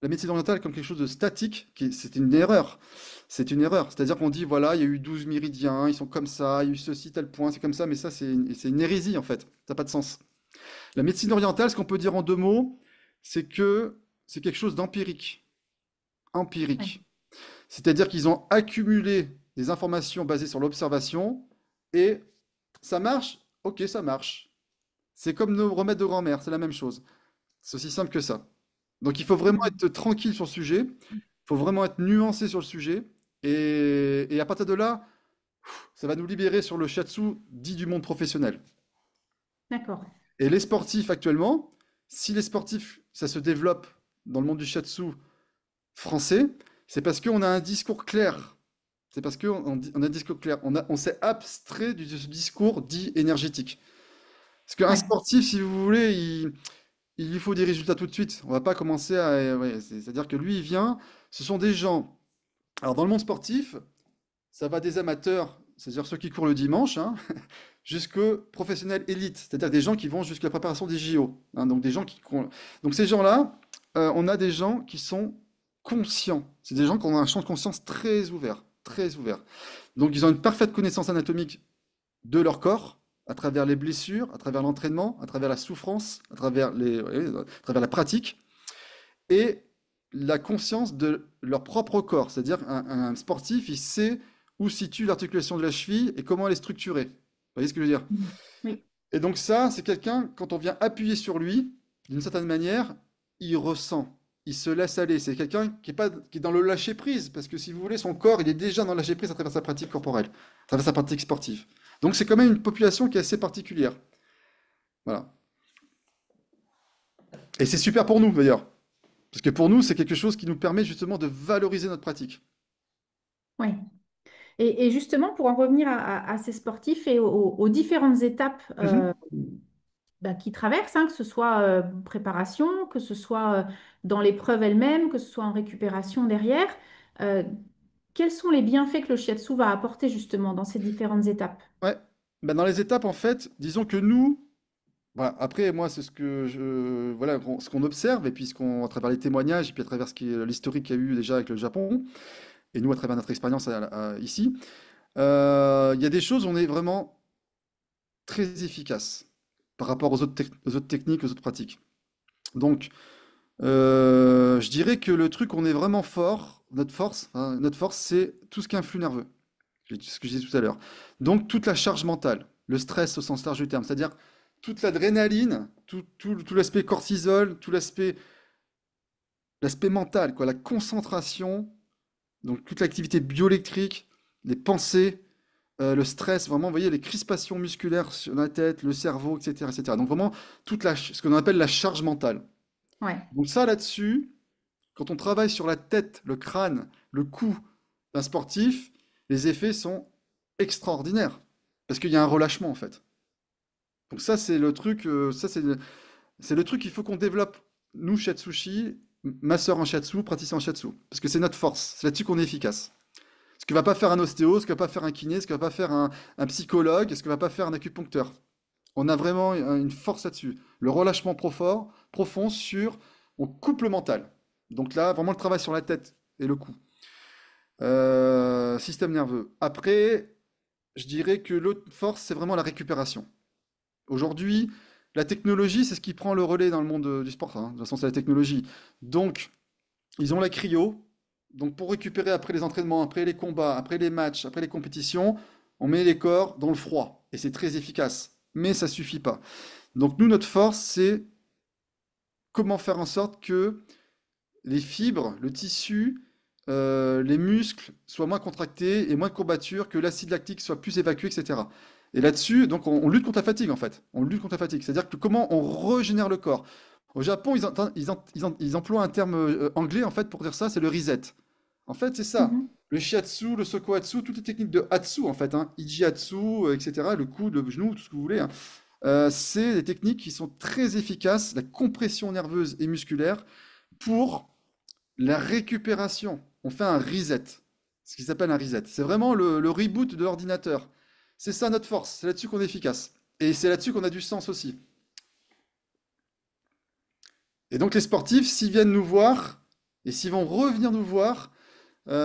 la médecine orientale comme quelque chose de statique, c'est une erreur. C'est une erreur. C'est-à-dire qu'on dit, voilà, il y a eu 12 méridiens, ils sont comme ça, il y a eu ceci, tel point, c'est comme ça, mais ça, c'est une hérésie, en fait. Ça n'a pas de sens. La médecine orientale, ce qu'on peut dire en 2 mots, c'est que c'est quelque chose d'empirique. Ouais. Empirique. C'est-à-dire qu'ils ont accumulé des informations basées sur l'observation et ça marche, ok, ça marche. C'est comme nos remèdes de grand-mère, c'est la même chose. C'est aussi simple que ça. Donc il faut vraiment Mhm. être tranquille sur le sujet, il faut vraiment être nuancé sur le sujet, et à partir de là, ça va nous libérer sur le shiatsu dit du monde professionnel. D'accord. Et les sportifs actuellement, si les sportifs, ça se développe dans le monde du shiatsu français, c'est parce qu'on a un discours clair. C'est parce qu'on a un discours clair. On s'est abstrait de ce discours dit énergétique. Parce qu'un Ouais. sportif, si vous voulez, il lui faut des résultats tout de suite. On va pas commencer à. Ouais, c'est-à-dire que lui, il vient. Ce sont des gens. Alors, dans le monde sportif, ça va des amateurs, c'est-à-dire ceux qui courent le dimanche, hein, jusqu'aux professionnels élites, c'est-à-dire des gens qui vont jusqu'à la préparation des JO, hein, donc des gens qui. Donc, ces gens-là, on a des gens qui sont conscients. C'est des gens qui ont un champ de conscience très ouvert. Très ouvert. Donc, ils ont une parfaite connaissance anatomique de leur corps, à travers les blessures, à travers l'entraînement, à travers la souffrance, à travers la pratique, et la conscience de leur propre corps. C'est-à-dire un sportif, il sait où situe l'articulation de la cheville et comment elle est structurée. Vous voyez ce que je veux dire? Mhm. Oui. Et donc ça, c'est quelqu'un, quand on vient appuyer sur lui, d'une certaine manière, il ressent, il se laisse aller. C'est quelqu'un qui est dans le lâcher-prise, parce que si vous voulez, son corps, il est déjà dans le lâcher-prise à travers sa pratique corporelle, à travers sa pratique sportive. Donc c'est quand même une population qui est assez particulière. Voilà. Et c'est super pour nous, d'ailleurs. Parce que pour nous, c'est quelque chose qui nous permet justement de valoriser notre pratique. Ouais. Et justement, pour en revenir à ces sportifs et aux différentes étapes Mhm. bah, qu'ils traversent, hein, que ce soit préparation, que ce soit dans l'épreuve elle-même, que ce soit en récupération derrière, euh, quels sont les bienfaits que le shiatsu va apporter justement dans ces différentes étapes? Ouais. Ben, dans les étapes, en fait, disons que nous, voilà, après, moi, c'est voilà, ce qu'on observe, et puis à travers les témoignages, et puis à travers l'historique qu'il y a eu déjà avec le Japon, et nous, à travers notre expérience ici, il y a des choses, où on est vraiment très efficace par rapport aux autres techniques, aux autres pratiques. Donc, je dirais que le truc, on est vraiment fort, notre force, c'est tout ce qui est influx nerveux. Ce que je disais tout à l'heure. Donc, toute la charge mentale, le stress au sens large du terme, c'est-à-dire toute l'adrénaline, tout l'aspect cortisol, tout l'aspect mental, quoi, la concentration, donc toute l'activité bioélectrique, les pensées, le stress, vraiment, vous voyez, les crispations musculaires sur la tête, le cerveau, etc., etc. Donc, vraiment, ce qu'on appelle la charge mentale. Ouais. Donc, ça, là-dessus, quand on travaille sur la tête, le crâne, le cou d'un sportif, les effets sont extraordinaires. Parce qu'il y a un relâchement, en fait. Donc ça, c'est le truc, c'est le truc qu'il faut qu'on développe, nous, Shatsushi, masseur en Shatsu, praticien en Shatsu. Parce que c'est notre force, c'est là-dessus qu'on est efficace. Ce que va pas faire un ostéo, ce que va pas faire un kiné, ce que va pas faire un psychologue, ce que va pas faire un acupuncteur. On a vraiment une force là-dessus. Le relâchement profond sur, on coupe le mental. Donc là, vraiment le travail sur la tête et le cou. Système nerveux. Après, je dirais que l'autre force, c'est vraiment la récupération. Aujourd'hui, la technologie, c'est ce qui prend le relais dans le monde du sport, hein. De toute façon, c'est la technologie. Donc, ils ont la cryo. Donc, pour récupérer après les entraînements, après les combats, après les matchs, après les compétitions, on met les corps dans le froid. Et c'est très efficace. Mais ça suffit pas. Donc, nous, notre force, c'est comment faire en sorte que les fibres, le tissu, les muscles soient moins contractés et moins de courbatures, que l'acide lactique soit plus évacué, etc. Et là-dessus, donc on lutte contre la fatigue en fait. On lutte contre la fatigue. C'est-à-dire que comment on régénère le corps. Au Japon, ils emploient un terme anglais en fait pour dire ça, c'est le reset. En fait, c'est ça. Mhm. Le shiatsu, le sokohatsu, toutes les techniques de hatsu en fait, hein, ijiatsu, etc. Le coude, le genou, tout ce que vous voulez, hein. C'est des techniques qui sont très efficaces, la compression nerveuse et musculaire pour la récupération. On fait un reset, ce qui s'appelle un reset. C'est vraiment le reboot de l'ordinateur. C'est ça notre force, c'est là-dessus qu'on est efficace. Et c'est là-dessus qu'on a du sens aussi. Et donc les sportifs, s'ils viennent nous voir, et s'ils vont revenir nous voir, je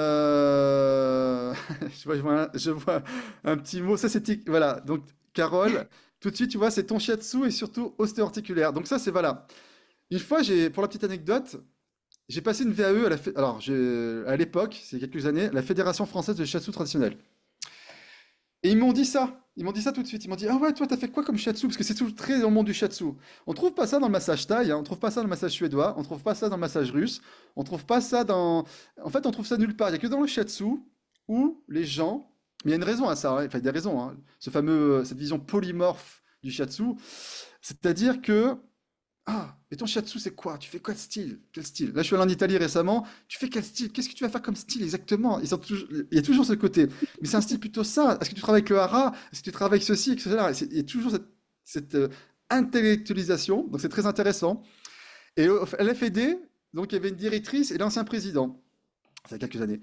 vois un petit mot, ça c'était, voilà, donc Carole, tout de suite tu vois, c'est ton shiatsu et surtout ostéo-articulaire. Donc ça c'est, voilà. Une fois, pour la petite anecdote, j'ai passé une VAE à l'époque, c'est quelques années, la Fédération française de shiatsu traditionnel. Et ils m'ont dit ça. Ils m'ont dit ça tout de suite. Ils m'ont dit, ah ouais, toi, t'as fait quoi comme shiatsu? Parce que c'est tout très dans le monde du shiatsu. On trouve pas ça dans le massage thaï, hein, on trouve pas ça dans le massage suédois, on trouve pas ça dans le massage russe, on trouve pas ça dans. En fait, on trouve ça nulle part. Il y a que dans le shiatsu où les gens. Mais il y a une raison à ça, hein. Enfin, il y a des raisons, hein. Cette vision polymorphe du shiatsu, c'est-à-dire que mais ton shiatsu, c'est quoi? Tu fais quoi de style? Quel style? Là, je suis allé en Italie récemment. Tu fais quel style? Qu'est-ce que tu vas faire comme style exactement? Il y a toujours ce côté. Mais c'est un style plutôt ça. Est-ce que tu travailles avec le hara? Est-ce que tu travailles avec ceci, etc. Il y a toujours cette intellectualisation. Donc, c'est très intéressant. Et à l'FED, donc, il y avait une directrice et l'ancien président. Ça fait quelques années.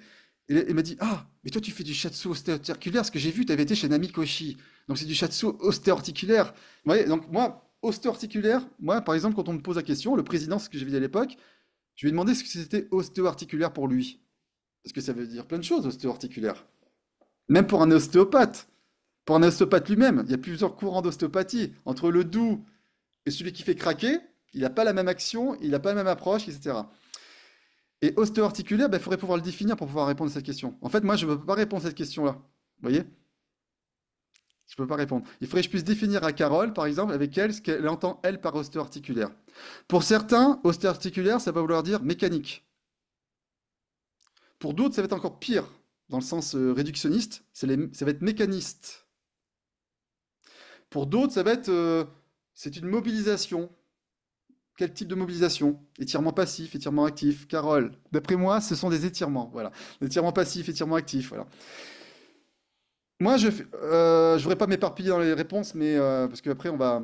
Et il m'a dit, ah, mais toi, tu fais du shiatsu ostéo-articulaire. Ce que j'ai vu, tu avais été chez Namikoshi. Donc, c'est du shiatsu ostéo-articulaire. Vous voyez, donc, moi, ostéo-articulaire, moi, par exemple, quand on me pose la question, le président, ce que j'avais dit à l'époque, je lui ai demandé ce que c'était ostéo-articulaire pour lui. Parce que ça veut dire plein de choses, ostéo-articulaire. Même pour un ostéopathe. Pour un ostéopathe lui-même, il y a plusieurs courants d'ostéopathie. Entre le doux et celui qui fait craquer, il n'a pas la même action, il n'a pas la même approche, etc. Et ostéo-articulaire, il faudrait pouvoir le définir pour pouvoir répondre à cette question. En fait, moi, je ne peux pas répondre à cette question-là. Vous voyez? Je ne peux pas répondre. Il faudrait que je puisse définir à Carole, par exemple, avec elle, ce qu'elle entend, elle, par ostéo-articulaire. Pour certains, ostéo-articulaire, ça va vouloir dire mécanique. Pour d'autres, ça va être encore pire, dans le sens réductionniste, ça va être mécaniste. Pour d'autres, ça va être C'est une mobilisation. Quel type de mobilisation? Étirement passif, étirement actif. Carole, d'après moi, ce sont des étirements. Voilà. Étirement passif, étirement actif. Voilà. Moi, je voudrais pas m'éparpiller dans les réponses, mais parce qu'après, on va.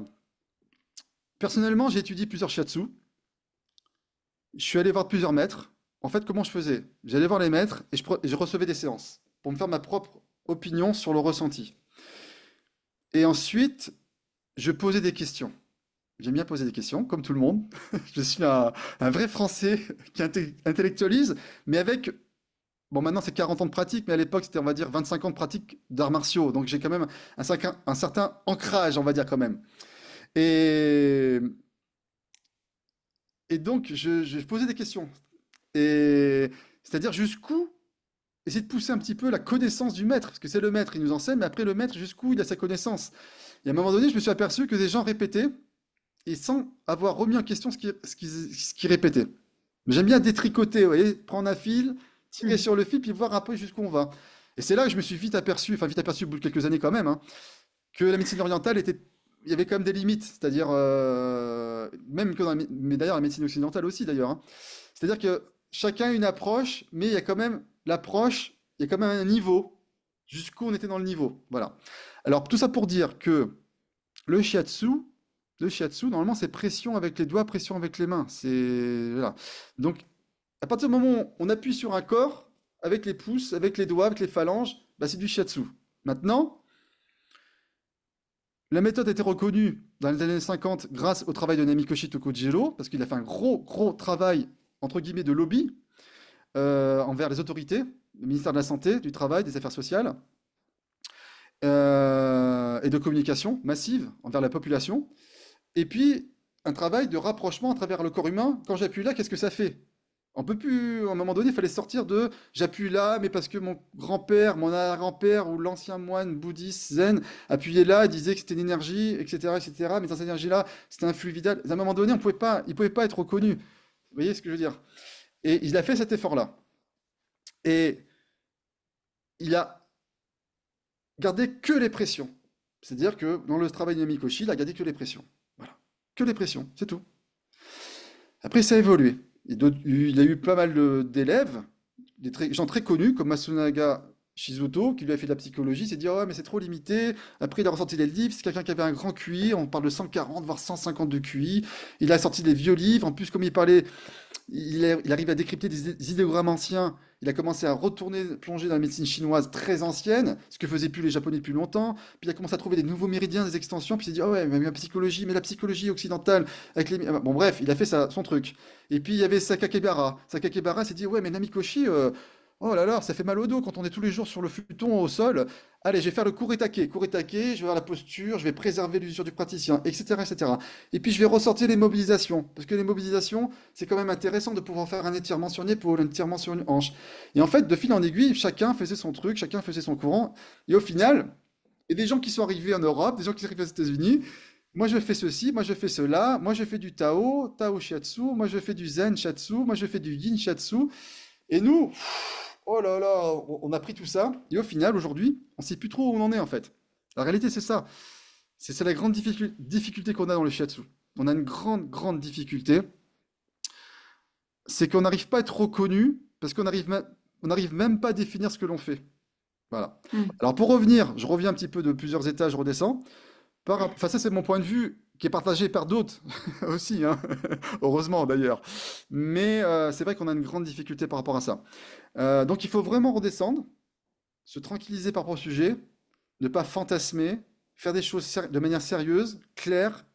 Personnellement, j'ai étudié plusieurs shiatsu. Je suis allé voir plusieurs maîtres. En fait, comment je faisais? J'allais voir les maîtres et je recevais des séances pour me faire ma propre opinion sur le ressenti. Et ensuite, je posais des questions. J'aime bien poser des questions, comme tout le monde. Je suis un vrai Français qui intellectualise, mais avec, bon maintenant c'est 40 ans de pratique, mais à l'époque c'était on va dire 25 ans de pratique d'arts martiaux, donc j'ai quand même un certain ancrage, on va dire quand même. Et, et donc je posais des questions. Et c'est-à-dire jusqu'où, essayer de pousser un petit peu la connaissance du maître, parce que c'est le maître, il nous enseigne, mais après le maître, jusqu'où il a sa connaissance. Et à un moment donné, je me suis aperçu que des gens répétaient, et sans avoir remis en question ce qu'ils répétaient. J'aime bien détricoter, vous voyez, prendre un fil, tirer Mm. sur le fil, puis voir un peu jusqu'où on va. Et c'est là que je me suis vite aperçu au bout de quelques années quand même, hein, que la médecine orientale était, il y avait quand même des limites, c'est-à-dire, même que mais d'ailleurs la médecine occidentale aussi d'ailleurs, hein. C'est-à-dire que chacun a une approche, mais il y a quand même l'approche, il y a quand même un niveau, jusqu'où on était dans le niveau, voilà. Alors tout ça pour dire que le shiatsu, le shiatsu, normalement, c'est pression avec les doigts, pression avec les mains. C'est voilà. Donc, à partir du moment où on appuie sur un corps, avec les pouces, avec les doigts, avec les phalanges, bah, c'est du shiatsu. Maintenant, la méthode a été reconnue dans les années 50 grâce au travail de Namikoshi Tokujiro, parce qu'il a fait un gros, gros travail, entre guillemets, de lobby envers les autorités, le ministère de la Santé, du Travail, des Affaires sociales, et de communication massive envers la population. Et puis, un travail de rapprochement à travers le corps humain. Quand j'appuie là, qu'est-ce que ça fait? On peut plus, à un moment donné, il fallait sortir de j'appuie là, mais parce que mon grand-père, mon arrière-grand-père ou l'ancien moine bouddhiste zen appuyait là, il disait que c'était une énergie, etc., etc. Mais dans cette énergie-là, c'était un flux vital. À un moment donné, il pouvait pas être reconnu. Vous voyez ce que je veux dire? Et il a fait cet effort-là. Et il a gardé que les pressions. C'est-à-dire que dans le travail de Mikoshi, il a gardé que les pressions. Voilà. Que les pressions, c'est tout. Après, ça a évolué. Il a eu pas mal d'élèves, des gens très connus comme Masunaga Shizuto, qui lui a fait de la psychologie, il s'est dit, oh, ouais, mais c'est trop limité. Après, il a ressorti les livres, c'est quelqu'un qui avait un grand QI, on parle de 140, voire 150 de QI. Il a sorti des vieux livres, en plus, comme il parlait, il arrive à décrypter des idéogrammes anciens. Il a commencé à retourner, plonger dans la médecine chinoise très ancienne, ce que faisaient plus les Japonais depuis longtemps. Puis il a commencé à trouver des nouveaux méridiens, des extensions. Puis il s'est dit, oh ouais, mais la psychologie occidentale, avec les... Bon, bref, il a fait son truc. Et puis il y avait Sakakibara. Sakakibara s'est dit, ouais, mais Namikoshi, oh là là, ça fait mal au dos quand on est tous les jours sur le futon au sol. Allez, je vais faire le kuretake. Kuretake, je vais voir la posture, je vais préserver l'usure du praticien, etc., etc. Et puis je vais ressortir les mobilisations. Parce que les mobilisations, c'est quand même intéressant de pouvoir faire un étirement sur une épaule, un étirement sur une hanche. Et en fait, de fil en aiguille, chacun faisait son truc, chacun faisait son courant. Et au final, il y a des gens qui sont arrivés en Europe, des gens qui sont arrivés aux États-Unis. Moi, je fais ceci, moi, je fais cela. Moi, je fais du Tao, Tao Shiatsu. Moi, je fais du Zen Shiatsu. Moi, je fais du Yin Shiatsu. Et nous, oh là là, on a pris tout ça. Et au final, aujourd'hui, on ne sait plus trop où on en est, en fait. La réalité, c'est ça. C'est la grande difficulté qu'on a dans le Shiatsu. On a une grande, grande difficulté. C'est qu'on n'arrive pas à être reconnu parce on n'arrive même pas à définir ce que l'on fait. Voilà. Mm. Alors pour revenir, je reviens un petit peu de plusieurs étages, je redescends. Enfin, ça c'est mon point de vue qui est partagé par d'autres aussi, hein. Heureusement d'ailleurs. Mais c'est vrai qu'on a une grande difficulté par rapport à ça. Donc il faut vraiment redescendre, se tranquilliser par rapport au sujet, ne pas fantasmer, faire des choses de manière sérieuse, claire.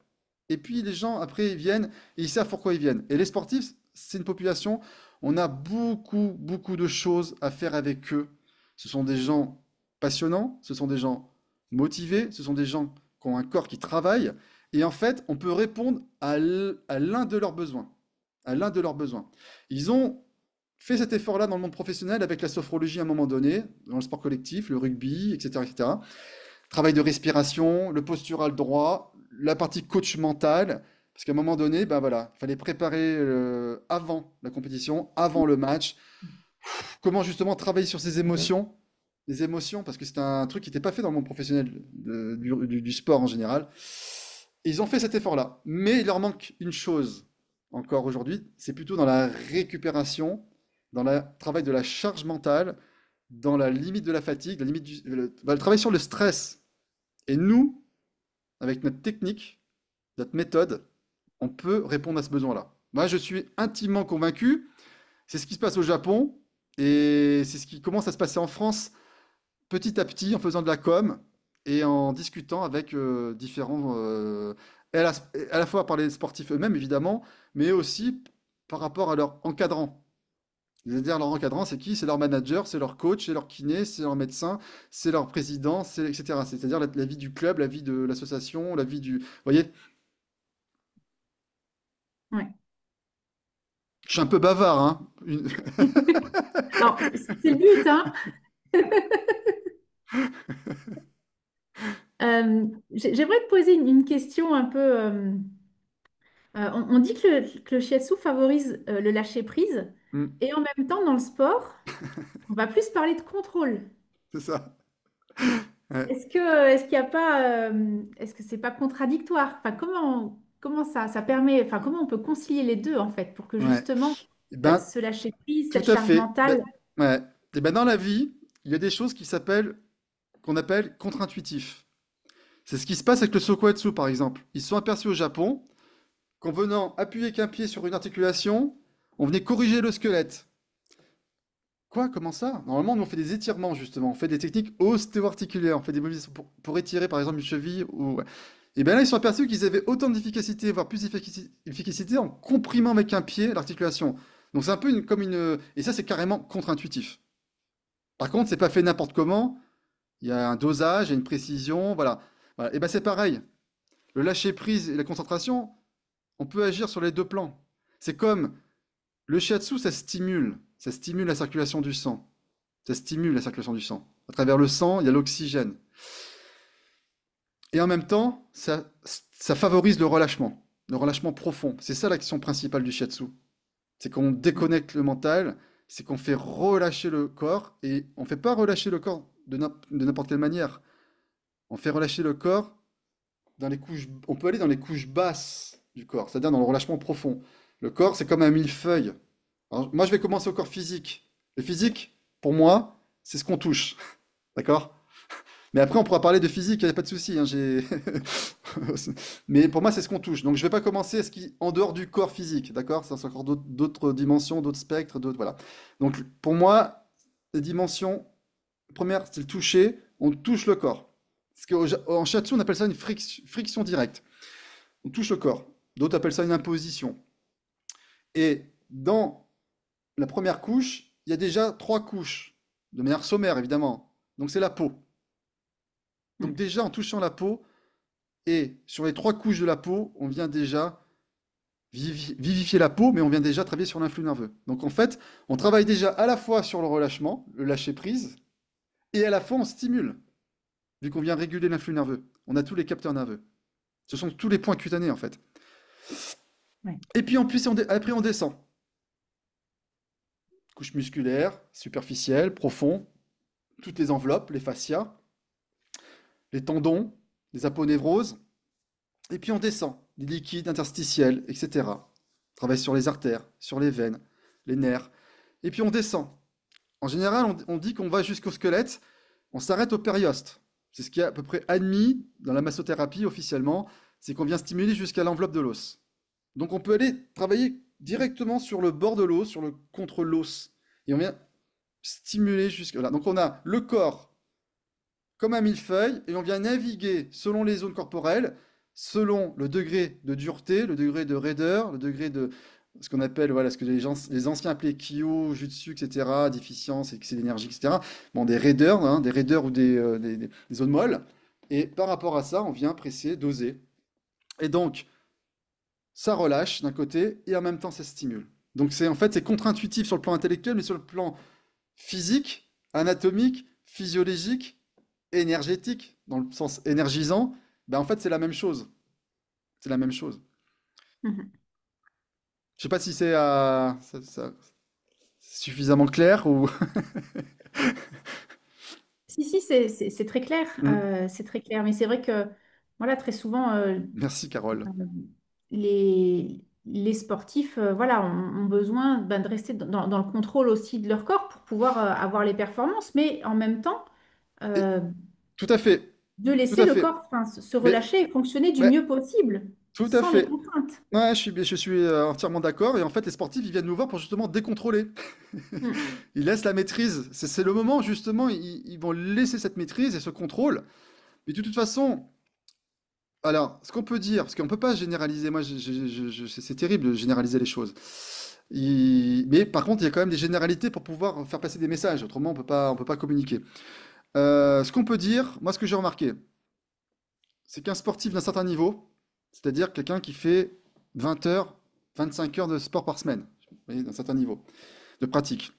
Et puis les gens après ils viennent et ils savent pourquoi ils viennent. Et les sportifs, c'est une population, on a beaucoup, beaucoup de choses à faire avec eux. Ce sont des gens passionnants, ce sont des gens motivés, ce sont des gens qui ont un corps qui travaille. Et en fait, on peut répondre à l'un de leurs besoins. À l'un de leurs besoins. Ils ont fait cet effort-là dans le monde professionnel avec la sophrologie à un moment donné, dans le sport collectif, le rugby, etc., etc. Travail de respiration, le postural droit, la partie coach mental, parce qu'à un moment donné, ben voilà, il fallait préparer avant la compétition, avant le match, comment justement travailler sur ses émotions, les émotions, parce que c'est un truc qui n'était pas fait dans le monde professionnel du sport en général. Ils ont fait cet effort-là. Mais il leur manque une chose encore aujourd'hui, c'est plutôt dans la récupération, dans le travail de la charge mentale, dans la limite de la fatigue, la limite le travail sur le stress. Et nous, avec notre technique, notre méthode, on peut répondre à ce besoin-là. Moi, je suis intimement convaincu, c'est ce qui se passe au Japon, et c'est ce qui commence à se passer en France petit à petit en faisant de la com et en discutant avec différents, et à la fois par les sportifs eux-mêmes évidemment, mais aussi par rapport à leurs encadrants. C'est-à-dire leur encadrant, c'est qui? C'est leur manager, c'est leur coach, c'est leur kiné, c'est leur médecin, c'est leur président, c'est etc. C'est-à-dire la vie du club, la vie de l'association, la vie du... Vous voyez, Ouais. je suis un peu bavard, hein. Alors, c'est le but, hein. J'aimerais te poser une question un peu. On dit que le shiatsu favorise le lâcher-prise, Hmm, et en même temps, dans le sport, on va plus parler de contrôle. c'est ça. Ouais. Est-ce qu'il y a pas, est-ce que c'est pas contradictoire? Enfin, comment ça permet, enfin, comment on peut concilier les deux en fait pour que Ouais. justement Eh ben, ce lâcher-prise, tout cette à charge fait. Ben, mentale. ouais. Et ben, dans la vie, il y a des choses qu'on appelle contre-intuitifs. C'est ce qui se passe avec le Sokoatsu, par exemple. Ils se sont aperçus au Japon qu'en venant appuyer qu'un pied sur une articulation, on venait corriger le squelette. Quoi? Comment ça? Normalement, nous, on fait des étirements, justement. On fait des techniques ostéo-articulaires. On fait des mouvements pour étirer, par exemple, une cheville. Ou... ouais. Et bien là, ils se sont aperçus qu'ils avaient autant d'efficacité, voire plus d'efficacité en comprimant avec un pied l'articulation. Donc c'est un peu comme une... Et ça, c'est carrément contre-intuitif. Par contre, c'est pas fait n'importe comment. Il y a un dosage, il y a une précision, voilà. Voilà. Et ben c'est pareil. Le lâcher-prise et la concentration, on peut agir sur les deux plans. C'est comme le shiatsu, ça stimule la circulation du sang. Ça stimule la circulation du sang. À travers le sang, il y a l'oxygène. Et en même temps, ça favorise le relâchement profond. C'est ça l'action principale du shiatsu. C'est qu'on déconnecte le mental, c'est qu'on fait relâcher le corps, et on ne fait pas relâcher le corps de n'importe quelle manière. On fait relâcher le corps dans les couches, on peut aller dans les couches basses du corps, c'est-à-dire dans le relâchement profond. Le corps, c'est comme un millefeuille. Alors, moi, je vais commencer au corps physique. Le physique, pour moi, c'est ce qu'on touche. D'accord? Mais après, on pourra parler de physique, il n'y a pas de souci, hein, mais pour moi, c'est ce qu'on touche. Donc, je ne vais pas commencer à ce qui en dehors du corps physique. D'accord? Ça, c'est encore d'autres dimensions, d'autres spectres, d'autres. Voilà. Donc, pour moi, les dimensions, première, c'est le toucher. On touche le corps. Parce qu'en shiatsu, on appelle ça une friction directe. On touche le corps. D'autres appellent ça une imposition. Et dans la première couche, il y a déjà trois couches, de manière sommaire évidemment. Donc c'est la peau. Donc Hmm. déjà en touchant la peau, et sur les trois couches de la peau, on vient déjà vivifier la peau, mais on vient déjà travailler sur l'influx nerveux. Donc en fait, on travaille déjà à la fois sur le relâchement, le lâcher prise, et à la fois on stimule, vu qu'on vient réguler l'influx nerveux. On a tous les capteurs nerveux. Ce sont tous les points cutanés en fait. Ouais. Et puis en plus, après on descend. Couche musculaire, superficielle, profond, toutes les enveloppes, les fascias, les tendons, les aponevroses, et puis on descend, les liquides interstitiels, etc. On travaille sur les artères, sur les veines, les nerfs, et puis on descend. En général, on dit qu'on va jusqu'au squelette, on s'arrête au périoste. C'est ce qui est à peu près admis dans la massothérapie officiellement, c'est qu'on vient stimuler jusqu'à l'enveloppe de l'os. Donc on peut aller travailler directement sur le bord de l'os, sur le contre l'os, et on vient stimuler jusque là. Donc on a le corps comme un millefeuille, et on vient naviguer selon les zones corporelles, selon le degré de dureté, le degré de raideur, le degré de ce qu'on appelle, voilà, ce que les anciens appelaient Kyo, Jutsu, etc., déficience, excès d'énergie, etc. Bon, des raideurs ou des zones molles. Et par rapport à ça, on vient presser, doser. Et donc, ça relâche d'un côté, et en même temps, ça stimule. Donc, en fait, c'est contre-intuitif sur le plan intellectuel, mais sur le plan physique, anatomique, physiologique, énergétique, dans le sens énergisant, ben en fait, c'est la même chose. C'est la même chose. Mhm. Je sais pas si c'est suffisamment clair ou... Si, si, c'est très clair. Hmm, C'est très clair. Mais c'est vrai que Voilà, très souvent, Merci, Carole. les sportifs voilà, ont besoin ben, de rester dans le contrôle aussi de leur corps pour pouvoir avoir les performances, mais en même temps, Et- euh, Tout à fait, de tout laisser à le fait. corps enfin, se Mais, relâcher et fonctionner du mais mieux possible, tout à sans les fait. contraintes. Ouais, je suis entièrement d'accord. Et en fait, les sportifs, ils viennent nous voir pour justement décontrôler. Mm. Ils laissent la maîtrise. C'est le moment, justement, ils vont laisser cette maîtrise et ce contrôle. Mais de toute façon, alors, ce qu'on peut dire, parce qu'on ne peut pas généraliser, moi, c'est terrible de généraliser les choses. Mais par contre, il y a quand même des généralités pour pouvoir faire passer des messages. Autrement, on peut pas communiquer. Ce qu'on peut dire, moi, ce que j'ai remarqué, c'est qu'un sportif d'un certain niveau, c'est-à-dire quelqu'un qui fait 20 heures, 25 heures de sport par semaine, vous voyez, d'un certain niveau de pratique.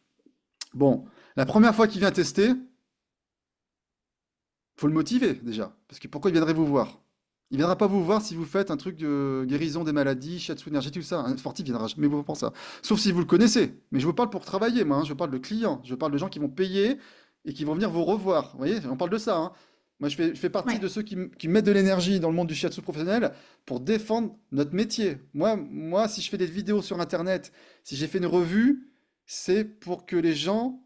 Bon, la première fois qu'il vient tester, faut le motiver déjà. Parce que pourquoi il viendrait vous voir? Il viendra pas vous voir si vous faites un truc de guérison des maladies, shiatsu énergie, tout ça. Un sportif viendra jamais vous voir pour ça. Sauf si vous le connaissez. Mais je vous parle pour travailler, moi, hein. Je parle de clients. Je parle de gens qui vont payer et qui vont venir vous revoir. Vous voyez, on parle de ça, hein. Moi, je fais partie de Ouais. ceux qui mettent de l'énergie dans le monde du shiatsu professionnel pour défendre notre métier. Moi, si je fais des vidéos sur Internet, si j'ai fait une revue, c'est pour que les gens,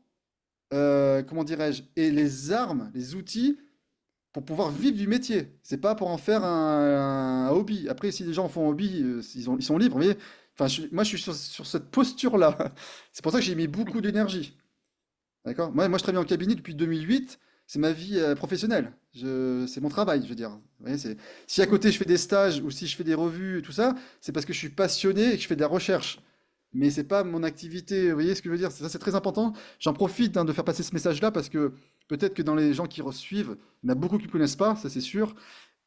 comment dirais-je, aient les armes, les outils pour pouvoir vivre du métier. C'est pas pour en faire un hobby. Après, si les gens en font un hobby, ils sont libres. Mais enfin, moi, je suis sur cette posture-là. C'est pour ça que j'ai mis beaucoup d'énergie. D'accord? Moi, je travaille en cabinet depuis 2008. C'est ma vie professionnelle. C'est mon travail, je veux dire. Vous voyez, si à côté je fais des stages ou si je fais des revues et tout ça, c'est parce que je suis passionné et que je fais de la recherche. Mais c'est pas mon activité. Vous voyez ce que je veux dire? Ça, c'est très important. J'en profite hein, de faire passer ce message-là parce que peut-être que dans les gens qui suivent, il y en a beaucoup qui ne connaissent pas, ça c'est sûr.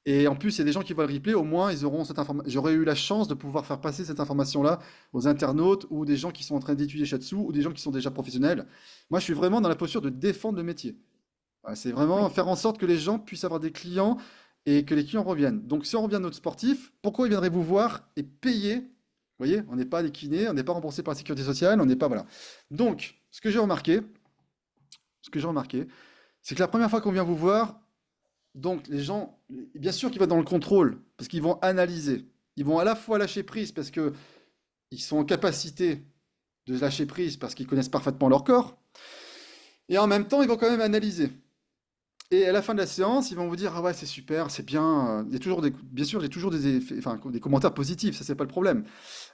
Et en plus, il y a des gens qui voient le replay, au moins ils auront cette information. J'aurais eu la chance de pouvoir faire passer cette information-là aux internautes ou des gens qui sont en train d'étudier Shatsu ou des gens qui sont déjà professionnels. Moi, je suis vraiment dans la posture de défendre le métier. Voilà, c'est vraiment Oui. faire en sorte que les gens puissent avoir des clients et que les clients reviennent. Donc, si on revient à notre sportif, pourquoi il viendrait vous voir et payer? Vous voyez, on n'est pas des kinés, on n'est pas remboursé par la sécurité sociale, on n'est pas, voilà. Donc, ce que j'ai remarqué, c'est que la première fois qu'on vient vous voir, donc les gens, bien sûr qu'ils vont dans le contrôle, parce qu'ils vont analyser. Ils vont à la fois lâcher prise parce que ils sont en capacité de lâcher prise parce qu'ils connaissent parfaitement leur corps, et en même temps, ils vont quand même analyser. Et à la fin de la séance, ils vont vous dire, ah ouais, c'est super, c'est bien. Il y a toujours bien sûr, il y a toujours des enfin, des commentaires positifs, ça c'est pas le problème.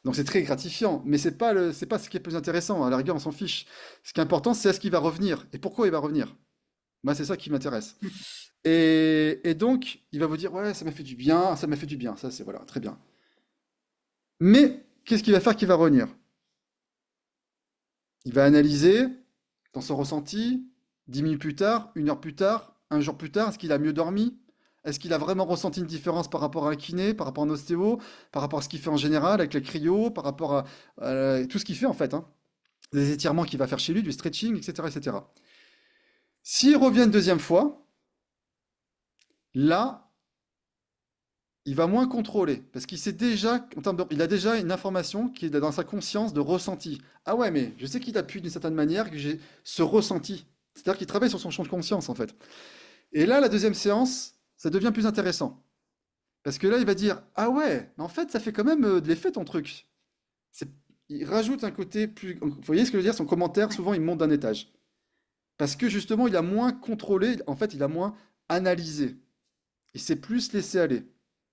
Donc c'est très gratifiant, mais c'est pas ce qui est le plus intéressant. À la rigueur, on s'en fiche. Ce qui est important, c'est est-ce qu'il va revenir et pourquoi il va revenir. Moi, c'est ça qui m'intéresse. Mm. Et donc, il va vous dire, ouais, ça m'a fait du bien, ça m'a fait du bien. Ça, c'est voilà, très bien. Mais qu'est-ce qu'il va faire qu'il va revenir? Il va analyser dans son ressenti, 10 minutes plus tard, 1 heure plus tard, un jour plus tard, est-ce qu'il a mieux dormi? Est-ce qu'il a vraiment ressenti une différence par rapport à un kiné, par rapport à un ostéo, par rapport à ce qu'il fait en général avec la cryo, par rapport à tout ce qu'il fait en fait, hein. Des étirements qu'il va faire chez lui, du stretching, etc., etc. S'il revient une deuxième fois, là, il va moins contrôler parce qu'il sait déjà, il a déjà une information qui est dans sa conscience de ressenti. Ah ouais, mais je sais qu'il appuie d'une certaine manière, que j'ai ce ressenti. C'est-à-dire qu'il travaille sur son champ de conscience en fait. Et là, la deuxième séance, ça devient plus intéressant. Parce que là, il va dire, ah ouais, mais en fait, ça fait quand même de l'effet ton truc. C'est- Il rajoute un côté plus. Vous voyez ce que je veux dire? Son commentaire, Ouais. souvent, il monte d'un étage. Parce que justement, il a moins contrôlé, en fait, il a moins analysé. Il s'est plus laissé aller.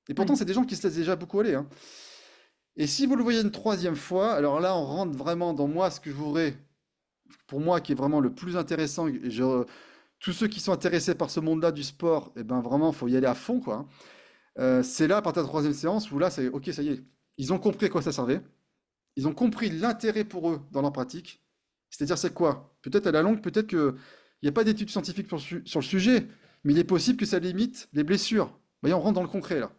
Et pourtant, Oui. c'est des gens qui se laissent déjà beaucoup aller, hein. Et si vous le voyez une troisième fois, alors là, on rentre vraiment dans moi, ce que je voudrais, pour moi, qui est vraiment le plus intéressant. Et tous ceux qui sont intéressés par ce monde-là du sport, eh ben vraiment, faut y aller à fond, quoi, hein. C'est là, à partir de la troisième séance, où là, c'est ok, ça y est, ils ont compris à quoi ça servait. Ils ont compris l'intérêt pour eux dans leur pratique. C'est-à-dire, c'est quoi? Peut-être à la longue, peut-être qu'il n'y a pas d'études scientifiques sur le sujet, mais il est possible que ça limite les blessures. Vous voyez, on rentre dans le concret là.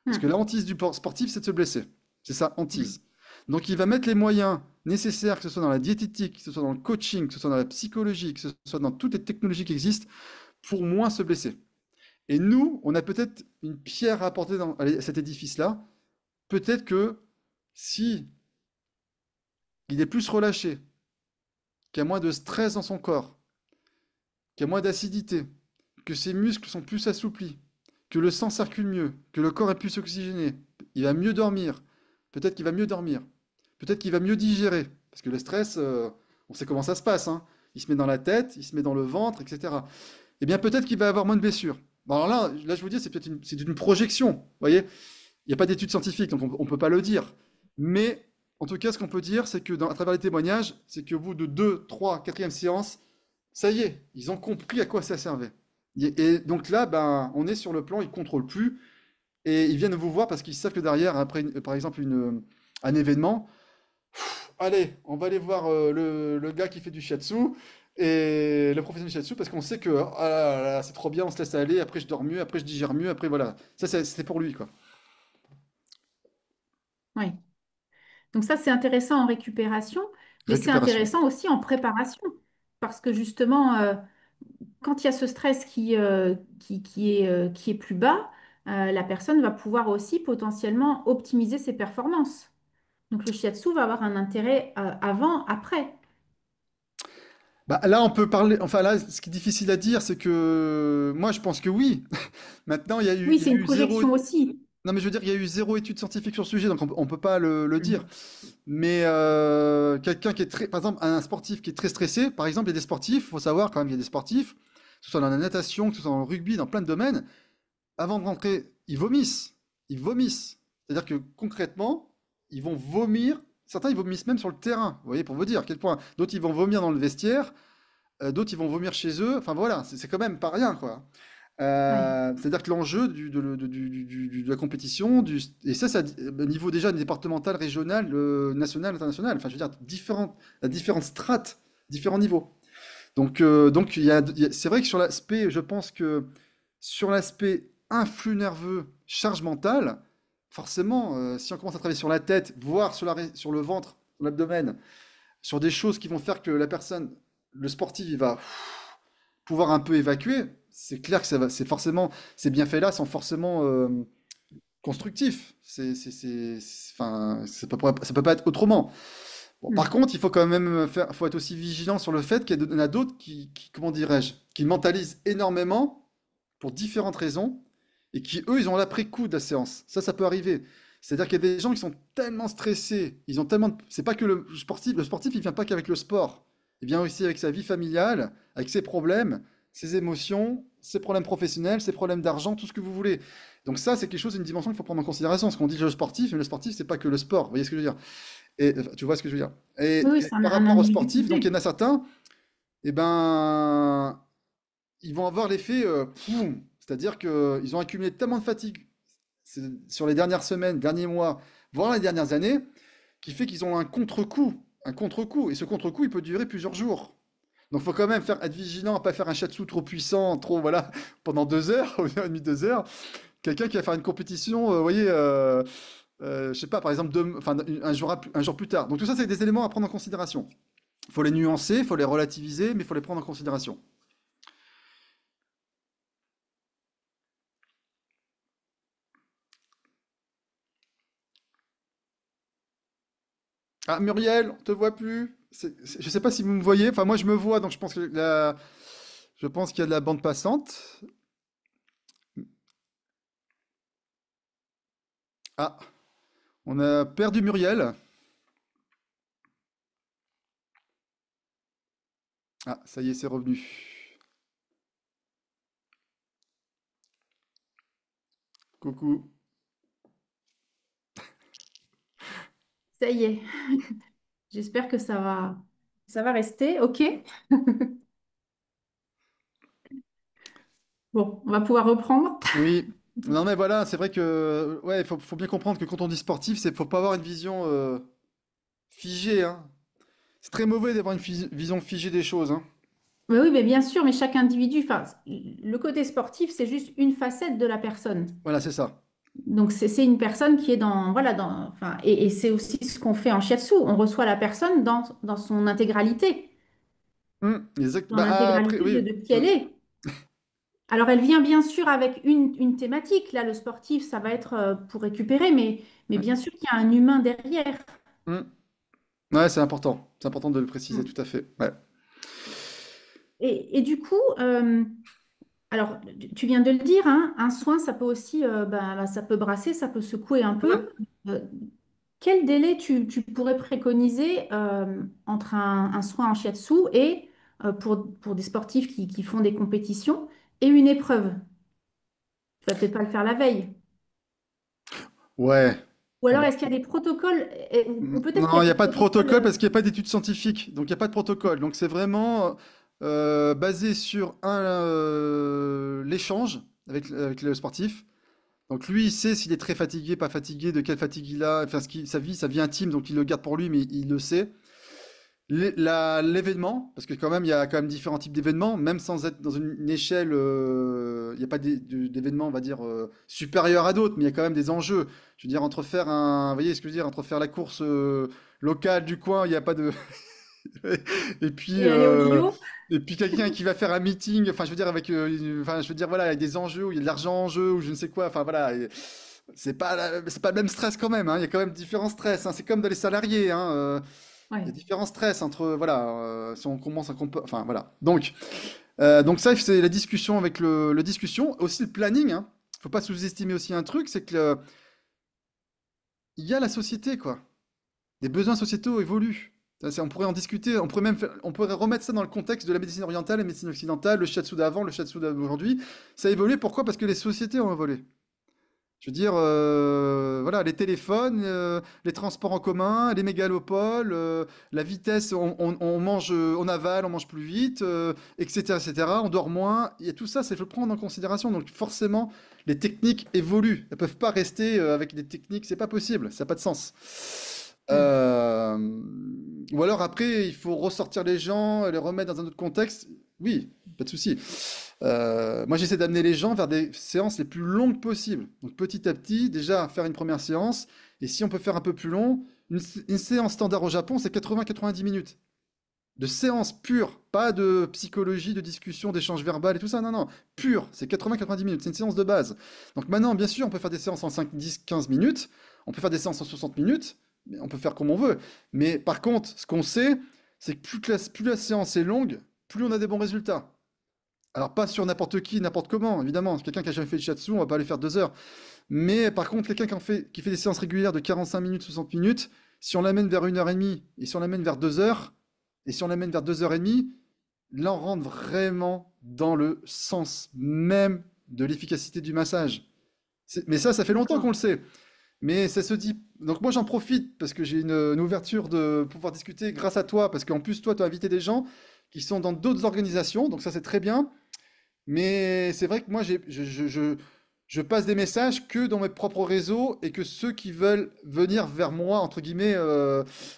Parce que la Mm. hantise du sportif, c'est de se blesser. C'est ça, Mm. hantise. Donc il va mettre les moyens nécessaires, que ce soit dans la diététique, que ce soit dans le coaching, que ce soit dans la psychologie, que ce soit dans toutes les technologies qui existent, pour moins se blesser. Et nous, on a peut-être une pierre à apporter dans cet édifice-là. Peut-être que si il est plus relâché, qu'il y a moins de stress dans son corps, qu'il y a moins d'acidité, que ses muscles sont plus assouplis, que le sang circule mieux, que le corps est plus oxygéné, il va mieux dormir, peut-être qu'il va mieux dormir, peut-être qu'il va mieux digérer, parce que le stress, on sait comment ça se passe, hein. Il se met dans la tête, il se met dans le ventre, etc. Eh bien, peut-être qu'il va avoir moins de blessures. Bon, alors là, je vous dis, c'est une projection, vous voyez? Il n'y a pas d'études scientifiques, donc on ne peut pas le dire. Mais en tout cas, ce qu'on peut dire, c'est que à travers les témoignages, c'est qu'au bout de 2, 3, quatrième séance, ça y est, ils ont compris à quoi ça servait. Et donc là, ben, on est sur le plan, ils ne contrôlent plus, et ils viennent vous voir parce qu'ils savent que derrière, après, par exemple, un événement, allez, on va aller voir le gars qui fait du shiatsu, et le professionnel du shiatsu, parce qu'on sait que ah là là, c'est trop bien, on se laisse aller, après je dors mieux, après je digère mieux, après voilà. Ça, c'est pour lui, quoi. Oui. Donc ça, c'est intéressant en récupération, mais c'est Récupération. intéressant aussi en préparation. Parce que justement, quand il y a ce stress qui est plus bas, la personne va pouvoir aussi potentiellement optimiser ses performances. Donc le shiatsu va avoir un intérêt avant, après. Bah, là, on peut parler. Enfin, là, ce qui est difficile à dire, c'est que moi, je pense que oui. Maintenant, Oui, il y c'est a une eu zéro. projection aussi. Non, mais je veux dire, il y a eu zéro étude scientifique sur le sujet, donc on peut pas le dire. Mhm. Mais quelqu'un qui est très, par exemple, un sportif qui est très stressé, par exemple, il y a des sportifs, faut savoir quand même, il y a des sportifs, que ce soit dans la natation, que ce soit dans le rugby, dans plein de domaines, avant de rentrer, ils vomissent. Ils vomissent. C'est-à-dire que concrètement, ils vont vomir. Certains, ils vomissent même sur le terrain. Vous voyez, pour vous dire à quel point. D'autres, ils vont vomir dans le vestiaire. D'autres, ils vont vomir chez eux. Enfin voilà, c'est quand même pas rien, quoi. Ouais. C'est-à-dire que l'enjeu de la compétition, et ça, au niveau déjà départemental, régional, national, international, enfin je veux dire, à différentes strates, différents niveaux. Donc c'est vrai que sur l'aspect, je pense que sur l'aspect influx nerveux, charge mentale, forcément, si on commence à travailler sur la tête, voire sur le ventre, sur l'abdomen, sur des choses qui vont faire que la personne, le sportif, il va pouvoir un peu évacuer, c'est clair que c'est forcément, ces bienfaits-là sont forcément constructifs. Enfin, ça peut pas être autrement. Bon, par Mm. contre, il faut quand même faut être aussi vigilant sur le fait qu'il y en a d'autres comment dirais-je, qui mentalisent énormément pour différentes raisons et qui, eux, ils ont l'après-coup de la séance. Ça peut arriver. C'est-à-dire qu'il y a des gens qui sont tellement stressés, ils ont tellement, c'est pas que le sportif, il vient pas qu'avec le sport. Il vient aussi avec sa vie familiale, avec ses problèmes, ses émotions, ses problèmes professionnels, ses problèmes d'argent, tout ce que vous voulez. Donc ça, c'est quelque chose, une dimension qu'il faut prendre en considération. Ce qu'on dit le sportif, mais le sportif, c'est pas que le sport. Vous voyez ce que je veux dire? Et tu vois ce que je veux dire? Oui, oui, Et c'est par un rapport aux sportifs, donc il y en individu. a certains, eh ben, ils vont avoir l'effet, poum, c'est-à-dire qu'ils ont accumulé tellement de fatigue sur les dernières semaines, derniers mois, voire les dernières années, qui fait qu'ils ont un contre-coup, et ce contre-coup, il peut durer plusieurs jours. Donc, il faut quand même être vigilant à pas faire un shiatsu trop puissant, trop, voilà, pendant 2 heures, ou 1 heure et demie, 2 heures. Quelqu'un qui va faire une compétition, vous voyez, je sais pas, par exemple, enfin, un jour plus tard. Donc, tout ça, c'est des éléments à prendre en considération. Il faut les nuancer, il faut les relativiser, mais il faut les prendre en considération. Ah, Muriel, on te voit plus. Je sais pas si vous me voyez. Enfin, moi, je me vois, donc je pense qu'il y a de la bande passante. Ah, on a perdu Muriel. Ah, ça y est, c'est revenu. Coucou. Ça y est. J'espère que ça va rester. OK. Bon, on va pouvoir reprendre. Oui. Non, mais voilà, c'est vrai que, ouais, faut bien comprendre que quand on dit sportif, faut pas avoir une vision figée, hein. C'est très mauvais d'avoir une vision figée des choses, hein. Mais oui, mais bien sûr, mais chaque individu, enfin, le côté sportif, c'est juste une facette de la personne. Voilà, c'est ça. Donc, c'est une personne qui est voilà, enfin, et c'est aussi ce qu'on fait en shiatsu. On reçoit la personne dans son intégralité, Exact. dans Bah, après, l'intégralité oui. de qui elle est. Alors, elle vient bien sûr avec une thématique. Là, le sportif, ça va être pour récupérer, mais Ouais. bien sûr qu'il y a un humain derrière. Hum. Ouais, c'est important. C'est important de le préciser, Mm. tout à fait. Ouais. Et du coup, Alors, tu viens de le dire, hein, un soin, ça peut aussi, ça peut brasser, ça peut secouer un Ouais. peu. Euh, Quel délai tu pourrais préconiser entre un soin en shiatsu et pour des sportifs qui font des compétitions et une épreuve? Tu vas peut-être pas le faire la veille. Ouais. Ou On alors, va- est-ce qu'il y a des protocoles ou peut-être qu'il y Non, a il n'y a des pas de protocoles. protocole parce qu'il n'y a pas d'études scientifiques. Donc, il n'y a pas de protocole. Donc, c'est vraiment basé sur l'échange avec le sportif. Donc, lui, il sait s'il est très fatigué, pas fatigué, de quelle fatigue il a, enfin, sa vie intime, donc il le garde pour lui, mais il le sait. L'événement, parce que quand même, il y a quand même différents types d'événements, même sans être dans une échelle, il n'y a pas d'événements, on va dire, supérieurs à d'autres, mais il y a quand même des enjeux. Je veux dire, entre faire vous voyez ce que je veux dire, entre faire la course locale du coin, il n'y a pas de, et puis, Et aller au JO? quelqu'un qui va faire un meeting, enfin, je veux dire, enfin, je veux dire, voilà, avec des enjeux, où il y a de l'argent en jeu, ou je ne sais quoi, enfin, voilà. C'est pas le même stress quand même, hein, il y a quand même différents stress, hein, c'est comme dans les salariés, hein, il y a Ouais. différents stress entre, voilà, si on commence à enfin voilà. Donc ça, c'est la discussion avec le discussion, aussi le planning, hein. Faut pas sous-estimer aussi un truc, c'est que il y a la société, quoi. Les besoins sociétaux évoluent. On pourrait en discuter, on pourrait remettre ça dans le contexte de la médecine orientale, la médecine occidentale, le shiatsu d'avant, le shiatsu d'aujourd'hui. Ça a évolué, pourquoi? Parce que les sociétés ont évolué. Je veux dire, voilà, les téléphones, les transports en commun, les mégalopoles, la vitesse, on mange, on avale, on mange plus vite, etc., etc. On dort moins. Il y a tout ça, c'est faut le prendre en considération. Donc forcément, les techniques évoluent. Elles peuvent pas rester avec des techniques, c'est pas possible, ça n'a pas de sens. Hmm. Euh, ou alors après, il faut ressortir les gens, les remettre dans un autre contexte. Oui, pas de souci. Moi, j'essaie d'amener les gens vers des séances les plus longues possibles. Donc, petit à petit, déjà faire une première séance. Et si on peut faire un peu plus long, une séance standard au Japon, c'est 80-90 minutes. De séance pure, pas de psychologie, de discussion, d'échange verbal et tout ça. Non, non, pure, c'est 80-90 minutes. C'est une séance de base. Donc maintenant, bien sûr, on peut faire des séances en 5, 10, 15 minutes. On peut faire des séances en 60 minutes. Mais on peut faire comme on veut. Mais par contre, ce qu'on sait, c'est que plus la séance est longue, plus on a des bons résultats. Alors, pas sur n'importe qui, n'importe comment, évidemment. Quelqu'un qui a jamais fait de shiatsu, on va pas aller faire 2 heures. Mais par contre, quelqu'un qui fait des séances régulières de 45 minutes, 60 minutes, si on l'amène vers 1 heure et demie, et si on l'amène vers 2 heures, et si on l'amène vers 2 heures et demie, là, on rentre vraiment dans le sens même de l'efficacité du massage. Mais ça fait longtemps qu'on D'accord. le sait. Mais ça se dit. Donc moi, j'en profite parce que j'ai une ouverture de pouvoir discuter grâce à toi, parce qu'en plus, toi, tu as invité des gens qui sont dans d'autres organisations, donc ça, c'est très bien. Mais c'est vrai que moi, je passe des messages que dans mes propres réseaux et que ceux qui veulent venir vers moi, entre guillemets,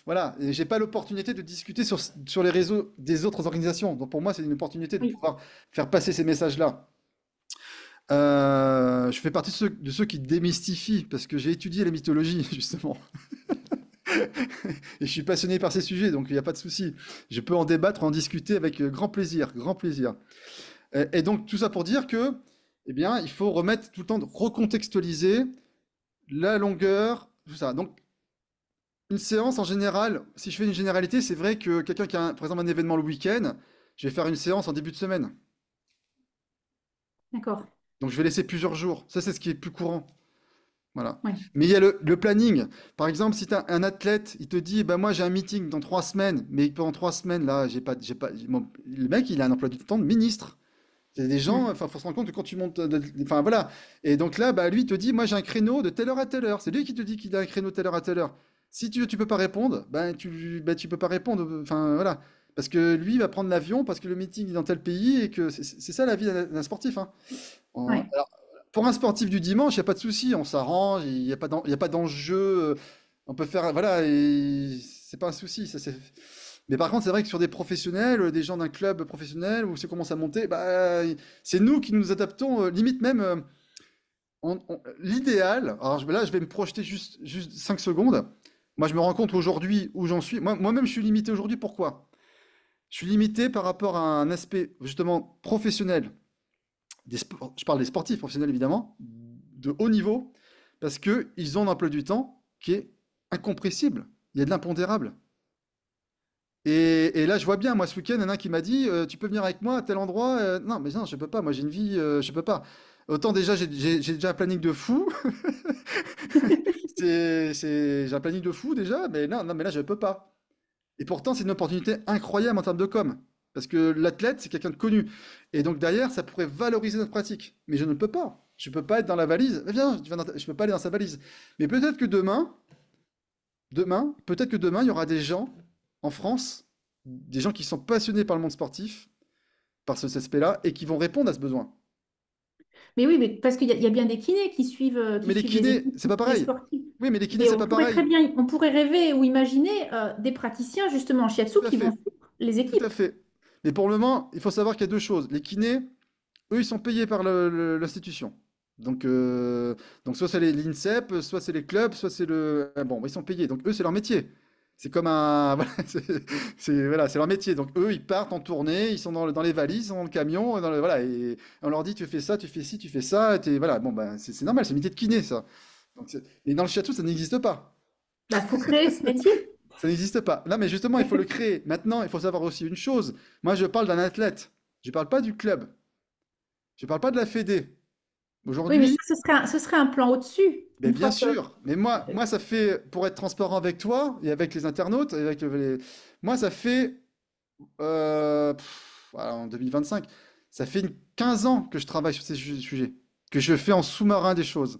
voilà. Et j'ai pas l'opportunité de discuter sur les réseaux des autres organisations. Donc pour moi, c'est une opportunité de Oui. pouvoir faire passer ces messages-là. Je fais partie de ceux qui démystifient parce que j'ai étudié la mythologie, justement. Et je suis passionné par ces sujets, donc il n'y a pas de souci. Je peux en débattre, en discuter avec grand plaisir, grand plaisir. Et donc, tout ça pour dire que, eh bien, il faut remettre tout le temps, recontextualiser la longueur, tout ça. Donc, une séance en général, si je fais une généralité, c'est vrai que quelqu'un qui a, par exemple, un événement le week-end, je vais faire une séance en début de semaine. D'accord. Donc, je vais laisser plusieurs jours. Ça, c'est ce qui est plus courant. Voilà. Oui. Mais il y a le planning. Par exemple, si tu as un athlète, il te dit, bah, moi, j'ai un meeting dans 3 semaines, mais pendant 3 semaines, là, le mec, il a un emploi du temps de ministre. C'est des gens, Hmm. enfin, faut se rendre compte que quand tu montes, enfin voilà. Et donc là, bah, lui, il te dit, moi, j'ai un créneau de telle heure à telle heure. C'est lui qui te dit qu'il a un créneau de telle heure à telle heure. Si tu peux pas répondre, tu peux pas répondre. Enfin, voilà. Parce que lui, il va prendre l'avion parce que le meeting est dans tel pays et que c'est ça la vie d'un sportif, hein. Ouais. Alors, pour un sportif du dimanche, il n'y a pas de souci, on s'arrange, il y a pas d'enjeu. On peut faire, voilà, et c'est pas un souci. Mais par contre, c'est vrai que sur des professionnels, des gens d'un club professionnel où ça commence à monter, bah, c'est nous qui nous adaptons, limite même l'idéal. Alors là, je vais me projeter juste 5 secondes. Moi, je me rends compte aujourd'hui où j'en suis. Moi-même, je suis limité aujourd'hui. Pourquoi? Je suis limité par rapport à un aspect justement professionnel. Je parle des sportifs professionnels évidemment, de haut niveau, parce qu'ils ont un emploi du temps qui est incompressible. Il y a de l'impondérable. Et là, je vois bien, moi, ce week-end, il y en a un qui m'a dit, tu peux venir avec moi à tel endroit. Non, mais non, je peux pas. Moi, j'ai une vie, je peux pas. Autant déjà, j'ai déjà un planning de fou. J'ai un planning de fou déjà, mais non, non, mais là, je peux pas. Et pourtant, c'est une opportunité incroyable en termes de com. Parce que l'athlète, c'est quelqu'un de connu. Et donc, derrière, ça pourrait valoriser notre pratique. Mais je ne peux pas. Je peux pas être dans la valise. Eh viens, je peux pas aller dans sa valise. Mais peut-être que peut-être que demain, il y aura des gens en France, des gens qui sont passionnés par le monde sportif, par cet aspect-là, et qui vont répondre à ce besoin. Mais oui, mais parce qu'il y a bien des kinés qui Mais les suivent les kinés, équipes, c'est pas les pareil. sportifs. Oui, mais les kinés, Mais c'est on pas pourrait très pareil. bien, on pourrait rêver ou imaginer des praticiens justement en shiatsu Tout à qui vont fait. suivre les Tout à équipes. fait. Mais pour le moment, il faut savoir qu'il y a deux choses. Les kinés, eux, ils sont payés par l'institution. Donc, euh, donc soit c'est l'INSEP, soit c'est les clubs, soit c'est le... Bon, ils sont payés. Donc eux, c'est leur métier. C'est comme un... Voilà, voilà, c'est leur métier. Donc eux, ils partent en tournée, ils sont dans les valises, ils sont dans le camion, voilà, et on leur dit, tu fais ça, tu fais ci, tu fais ça, voilà, bon, ben, c'est normal, c'est le métier de kiné, ça. Mais dans le shiatsu, ça n'existe pas. Bah, faut créer ce métier. Ça n'existe pas. Là, mais justement, il faut le créer. Maintenant, il faut savoir aussi une chose. Moi, je parle d'un athlète. Je ne parle pas du club. Je ne parle pas de la fédé. Oui, mais ça, Aujourd'hui, ce serait un plan au-dessus. ben Une bien fois que. sûr. Mais moi, ça fait, pour être transparent avec toi et avec les internautes, et avec moi, ça fait, voilà, en 2025, ça fait 15 ans que je travaille sur ces sujets, que je fais en sous-marin des choses.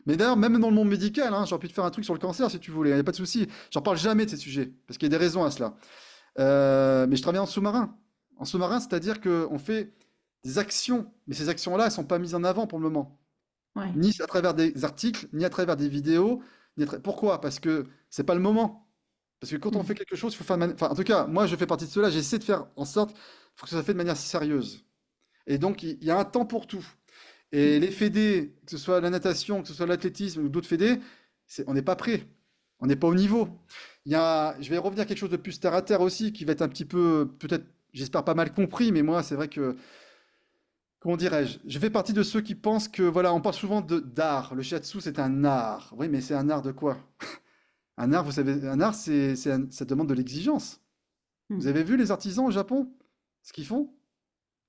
Mais d'ailleurs, même dans le monde médical, hein, j'aurais pu te faire un truc sur le cancer si tu voulais, il n'y a pas de souci. J'en parle jamais de ces sujets, parce qu'il y a des raisons à cela. Mais je travaille en sous-marin. En sous-marin, c'est-à-dire qu'on fait des actions, mais ces actions-là, elles sont pas mises en avant pour le moment. Ouais. Ni à travers des articles, ni à travers des vidéos. Pourquoi? Parce que c'est pas le moment. Parce que quand on fait Mhm. quelque chose, il faut faire enfin, en tout cas, moi, je fais partie de cela. J'essaie de faire en sorte faut que ça soit fait de manière sérieuse. Et donc, il y a un temps pour tout. Et les fédés, que ce soit la natation, que ce soit l'athlétisme ou d'autres fédés, on n'est pas prêt. On n'est pas au niveau. Je vais revenir à quelque chose de plus terre à terre aussi, qui va être un petit peu, peut-être, j'espère pas mal compris, mais moi, c'est vrai que, comment dirais-je, je fais partie de ceux qui pensent que, voilà, on parle souvent d'art. Le shiatsu, c'est un art. Oui, mais c'est un art de quoi? Un art, vous savez, un art, ça demande de l'exigence. Vous Mhm. avez vu les artisans au Japon? Ce qu'ils font?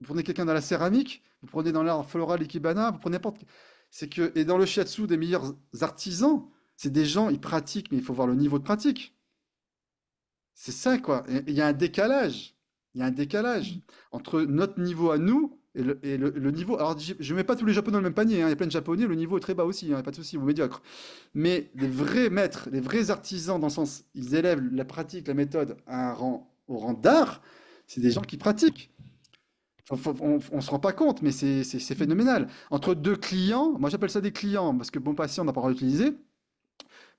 Vous prenez quelqu'un dans la céramique, vous prenez dans l'art floral ikebana, vous prenez n'importe. C'est que, et dans le shiatsu, des meilleurs artisans, c'est des gens, ils pratiquent, mais il faut voir le niveau de pratique. C'est ça, quoi. Et il y a un décalage. Il y a un décalage entre notre niveau à nous et le niveau. Alors, je ne mets pas tous les Japonais dans le même panier, hein. Il y a plein de Japonais, le niveau est très bas aussi, hein, pas de souci, vous médiocre. Mais les vrais maîtres, les vrais artisans, dans le sens, ils élèvent la pratique, la méthode à un rang, au rang d'art, c'est des gens qui pratiquent. On ne se rend pas compte, mais c'est phénoménal. Entre deux clients, moi j'appelle ça des clients, parce que bon patient, on n'a pas le droit d'utiliser,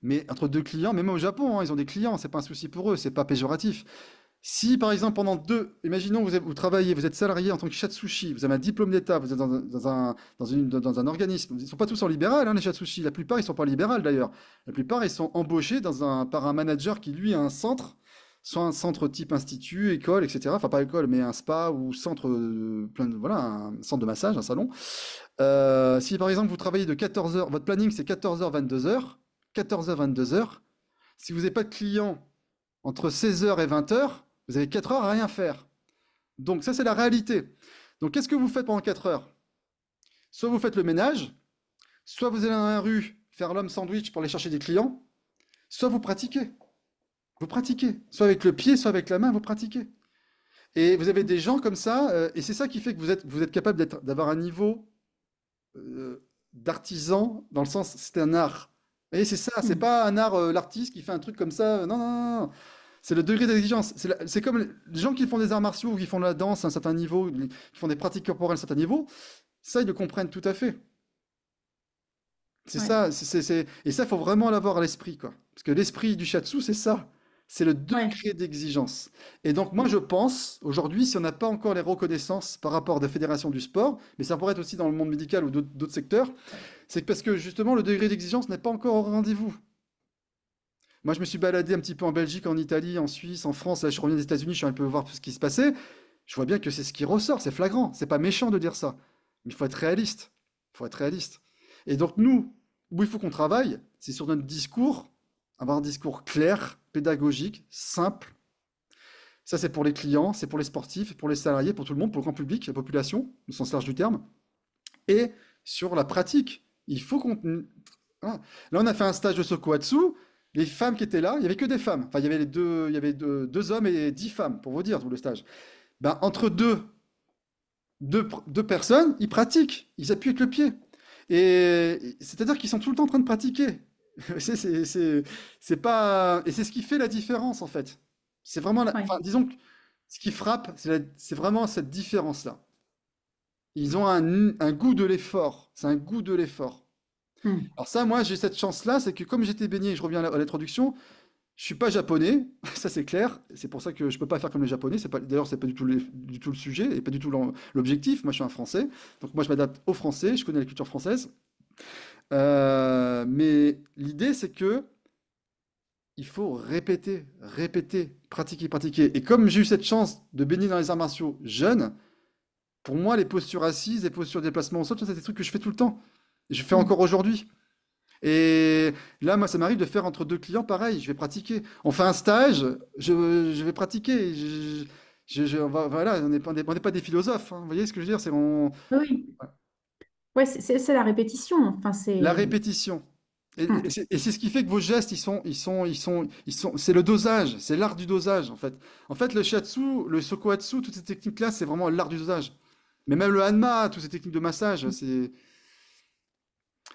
mais entre deux clients, même au Japon, hein, ils ont des clients, c'est pas un souci pour eux, c'est pas péjoratif. Si par exemple pendant imaginons vous travaillez, vous êtes salarié en tant que shatsushi, vous avez un diplôme d'État, vous êtes dans un organisme, ils ne sont pas tous en libéral, hein, les shatsushi, la plupart ils sont pas libéral d'ailleurs. La plupart ils sont embauchés par un manager qui lui a un centre, soit un centre type institut, école, etc. Enfin pas école, mais un spa ou centre, voilà, un centre de massage, un salon. Si par exemple vous travaillez de 14 heures, votre planning c'est 14h 22h, 14h 22h, si vous n'avez pas de clients entre 16h et 20h, vous avez 4 heures à rien faire. Donc ça, c'est la réalité. Donc qu'est-ce que vous faites pendant 4 heures? Soit vous faites le ménage, soit vous allez dans la rue faire l'homme sandwich pour aller chercher des clients, soit vous pratiquez. Vous pratiquez. Soit avec le pied, soit avec la main, vous pratiquez. Et vous avez des gens comme ça, et c'est ça qui fait que vous êtes capable d'avoir un niveau d'artisan, dans le sens, c'est un art. Et c'est ça, c'est Mhm. pas un art, l'artiste qui fait un truc comme ça. Non, non, non, non. C'est le degré d'exigence. C'est comme les gens qui font des arts martiaux ou qui font de la danse à un certain niveau, qui font des pratiques corporelles à un certain niveau, ça, ils le comprennent tout à fait. C'est Ouais. ça, et ça, il faut vraiment l'avoir à l'esprit, quoi. Parce que l'esprit du shiatsu, c'est ça. C'est le Ouais. degré d'exigence. Et donc, moi, je pense, aujourd'hui, si on n'a pas encore les reconnaissances par rapport des fédérations du sport, mais ça pourrait être aussi dans le monde médical ou d'autres secteurs, c'est parce que justement, le degré d'exigence n'est pas encore au rendez-vous. Moi, je me suis baladé un petit peu en Belgique, en Italie, en Suisse, en France. Là, je reviens des États-Unis, je suis un peu voir ce qui se passait. Je vois bien que c'est ce qui ressort, c'est flagrant. C'est pas méchant de dire ça. Mais il faut être réaliste. Il faut être réaliste. Et donc, nous, où il faut qu'on travaille, c'est sur notre discours, avoir un discours clair, pédagogique, simple, Ça, c'est pour les clients, c'est pour les sportifs, pour les salariés, pour tout le monde, pour le grand public, la population, au sens large du terme. Et sur la pratique, il faut qu'on... Voilà. Là, on a fait un stage de Sokoatsu. Les femmes qui étaient là, il n'y avait que des femmes. Enfin, il y avait deux hommes et 10 femmes, pour vous dire, tout le stage. Ben, entre deux personnes, ils pratiquent, ils appuient avec le pied. Et c'est-à-dire qu'ils sont tout le temps en train de pratiquer. C'est pas... Et c'est ce qui fait la différence, en fait. C'est vraiment... Ouais. Enfin, disons que ce qui frappe, c'est vraiment cette différence-là. Ils ont un goût de l'effort. C'est un goût de l'effort. Hmm. Alors ça, moi, j'ai cette chance-là, c'est que comme j'étais baigné, je reviens à l'introduction, je suis pas japonais, ça c'est clair. C'est pour ça que je peux pas faire comme les japonais. C'est pas, d'ailleurs, c'est pas du tout le sujet et pas du tout l'objectif. Moi, je suis un Français, donc moi, je m'adapte aux Français. Je connais la culture française. Mais l'idée, c'est que il faut répéter, répéter, pratiquer, pratiquer. Et comme j'ai eu cette chance de baigner dans les arts martiaux jeunes, pour moi, les postures assises, les postures de déplacement au sol, ça, c'est des trucs que je fais tout le temps. Et je fais Hmm. encore aujourd'hui. Et là, moi, ça m'arrive de faire entre deux clients pareil. Je vais pratiquer. On fait un stage, je vais pratiquer. Voilà, on n'est pas des philosophes, hein. Vous voyez ce que je veux dire? Oui. Ouais, c'est la répétition. Enfin, La c'est. répétition. Et Hmm. c'est ce qui fait que vos gestes, c'est le dosage, c'est l'art du dosage, en fait. En fait, le shiatsu, le sokoatsu, toutes ces techniques-là, c'est vraiment l'art du dosage. Mais même le hanma, toutes ces techniques de massage, c'est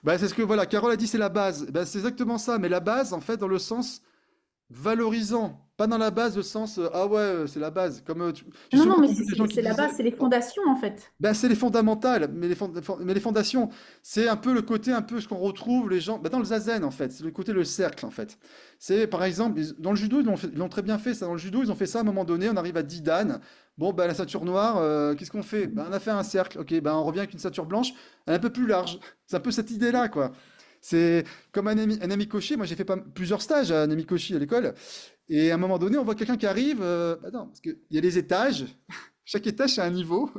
ce que, voilà, Carole a dit, c'est la base. Ben, c'est exactement ça, mais la base, en fait, dans le sens valorisant, pas dans la base, le sens, ah ouais, c'est la base. J'ai Non, souvent non, mais entendu des gens qui c'est la disaient, base, c'est les fondations, en fait. ben, c'est les fondamentales, mais les fondations, c'est un peu le côté, un peu ce qu'on retrouve les gens, ben, dans le zazen en fait, c'est le côté le cercle en fait. C'est par exemple, dans le judo, ils l'ont très bien fait ça. Dans le judo, ils ont fait ça à un moment donné, on arrive à 10 dan. Bon, ben, la ceinture noire, qu'est-ce qu'on fait? Ben, on a fait un cercle, ok, ben, on revient avec une ceinture blanche, elle est un peu plus large. C'est un peu cette idée-là, quoi. C'est comme un ami Koshi, moi j'ai fait plusieurs stages à Koshi à l'école, et à un moment donné, on voit quelqu'un qui arrive, ben non, parce qu'il y a les étages, chaque étage c'est un niveau.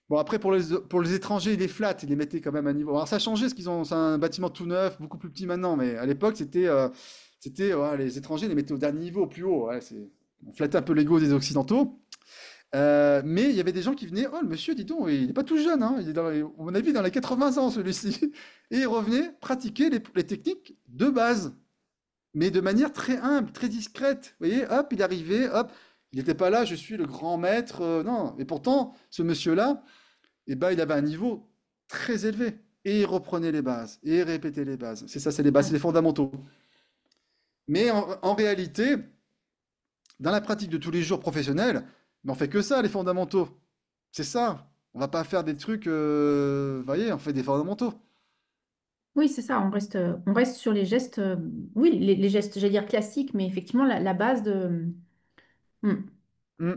Bon, après, pour les étrangers, les flats, ils les mettaient quand même à niveau. Alors, ça a changé, parce qu'ils ont, c'est un bâtiment tout neuf, beaucoup plus petit maintenant, mais à l'époque, ouais, les étrangers, ils les mettaient au dernier niveau, au plus haut. Ouais, on flattait un peu l'ego des Occidentaux. Mais il y avait des gens qui venaient, oh, le monsieur, dis donc, il n'est pas tout jeune, hein, il est à mon avis, dans les 80 ans, celui-ci. Et il revenait pratiquer les techniques de base, mais de manière très humble, très discrète. Vous voyez, hop, il arrivait, hop, il n'était pas là, je suis le grand maître, non. Et pourtant, ce monsieur-là, et ben, il avait un niveau très élevé. Et il reprenait les bases, et il répétait les bases. C'est ça, c'est les bases, c'est les fondamentaux. Mais en réalité, dans la pratique de tous les jours professionnels, mais on fait que ça, les fondamentaux. C'est ça. On va pas faire des trucs, vous voyez, on fait des fondamentaux. Oui, c'est ça, on reste sur les gestes, oui, les gestes, j'allais dire classiques, mais effectivement, la base de. Hmm. Hmm.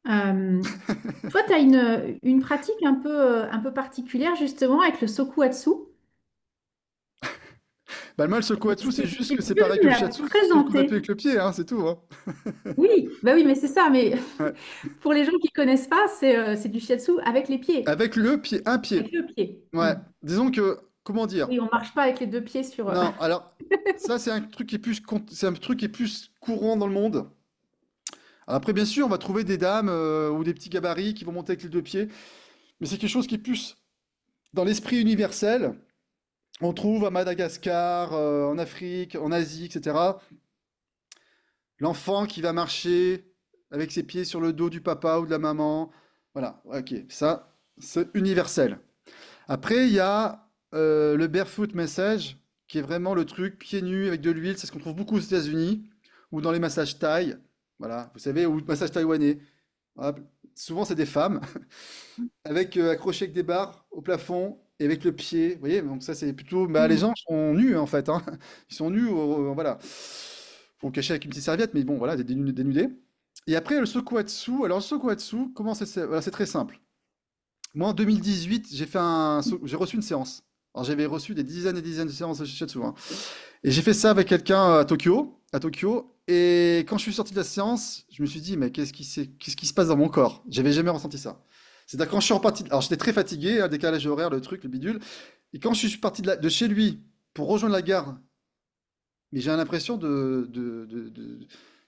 Euh, Toi, tu as une pratique un peu particulière, justement, avec le sokuhatsu. Bah, moi, le sokuhatsu, c'est Est-ce juste que que tu c'est peux pareil que nous le la shiatsu, sauf qu'on appuie avec présenter? le pied, hein, c'est tout, hein. Oui, bah oui, mais c'est ça, mais Ouais. pour les gens qui connaissent pas, c'est du shiatsu avec les pieds, Avec le pied, un pied. avec le pied. Ouais. Hmm. Disons que, comment dire? Oui, on marche pas avec les deux pieds sur. Non, alors, ça, c'est un truc qui est c'est un truc qui est plus courant dans le monde. Alors après, bien sûr, on va trouver des dames ou des petits gabarits qui vont monter avec les deux pieds, mais c'est quelque chose qui est plus dans l'esprit universel. On trouve à Madagascar, en Afrique, en Asie, etc. L'enfant qui va marcher avec ses pieds sur le dos du papa ou de la maman. Voilà, ok, ça, c'est universel. Après, il y a le barefoot message, qui est vraiment le truc pieds nus avec de l'huile. C'est ce qu'on trouve beaucoup aux États-Unis ou dans les massages thaï. Voilà, vous savez, ou le massage taïwanais. Hop, souvent, c'est des femmes avec accroché avec des barres au plafond et avec le pied. Vous voyez, donc ça, c'est plutôt. Bah, les Hmm. gens sont nus, en fait, hein. Ils sont nus, voilà. Faut le cacher avec une petite serviette, mais bon, voilà, dénudés. Et après, le sokuatsu. Alors, le sokuatsu, comment voilà, c'est très simple. Moi, en 2018, j'ai reçu une séance. Alors, j'avais reçu des dizaines et dizaines de séances de shiatsu, hein. Et j'ai fait ça avec quelqu'un à Tokyo. Et quand je suis sorti de la séance, je me suis dit, mais qu'est-ce qui se passe dans mon corps? J'avais jamais ressenti ça. C'est-à-dire quand je suis reparti, alors j'étais très fatigué, un décalage horaire, le truc, le bidule. Et quand je suis parti de chez lui pour rejoindre la gare, mais j'ai l'impression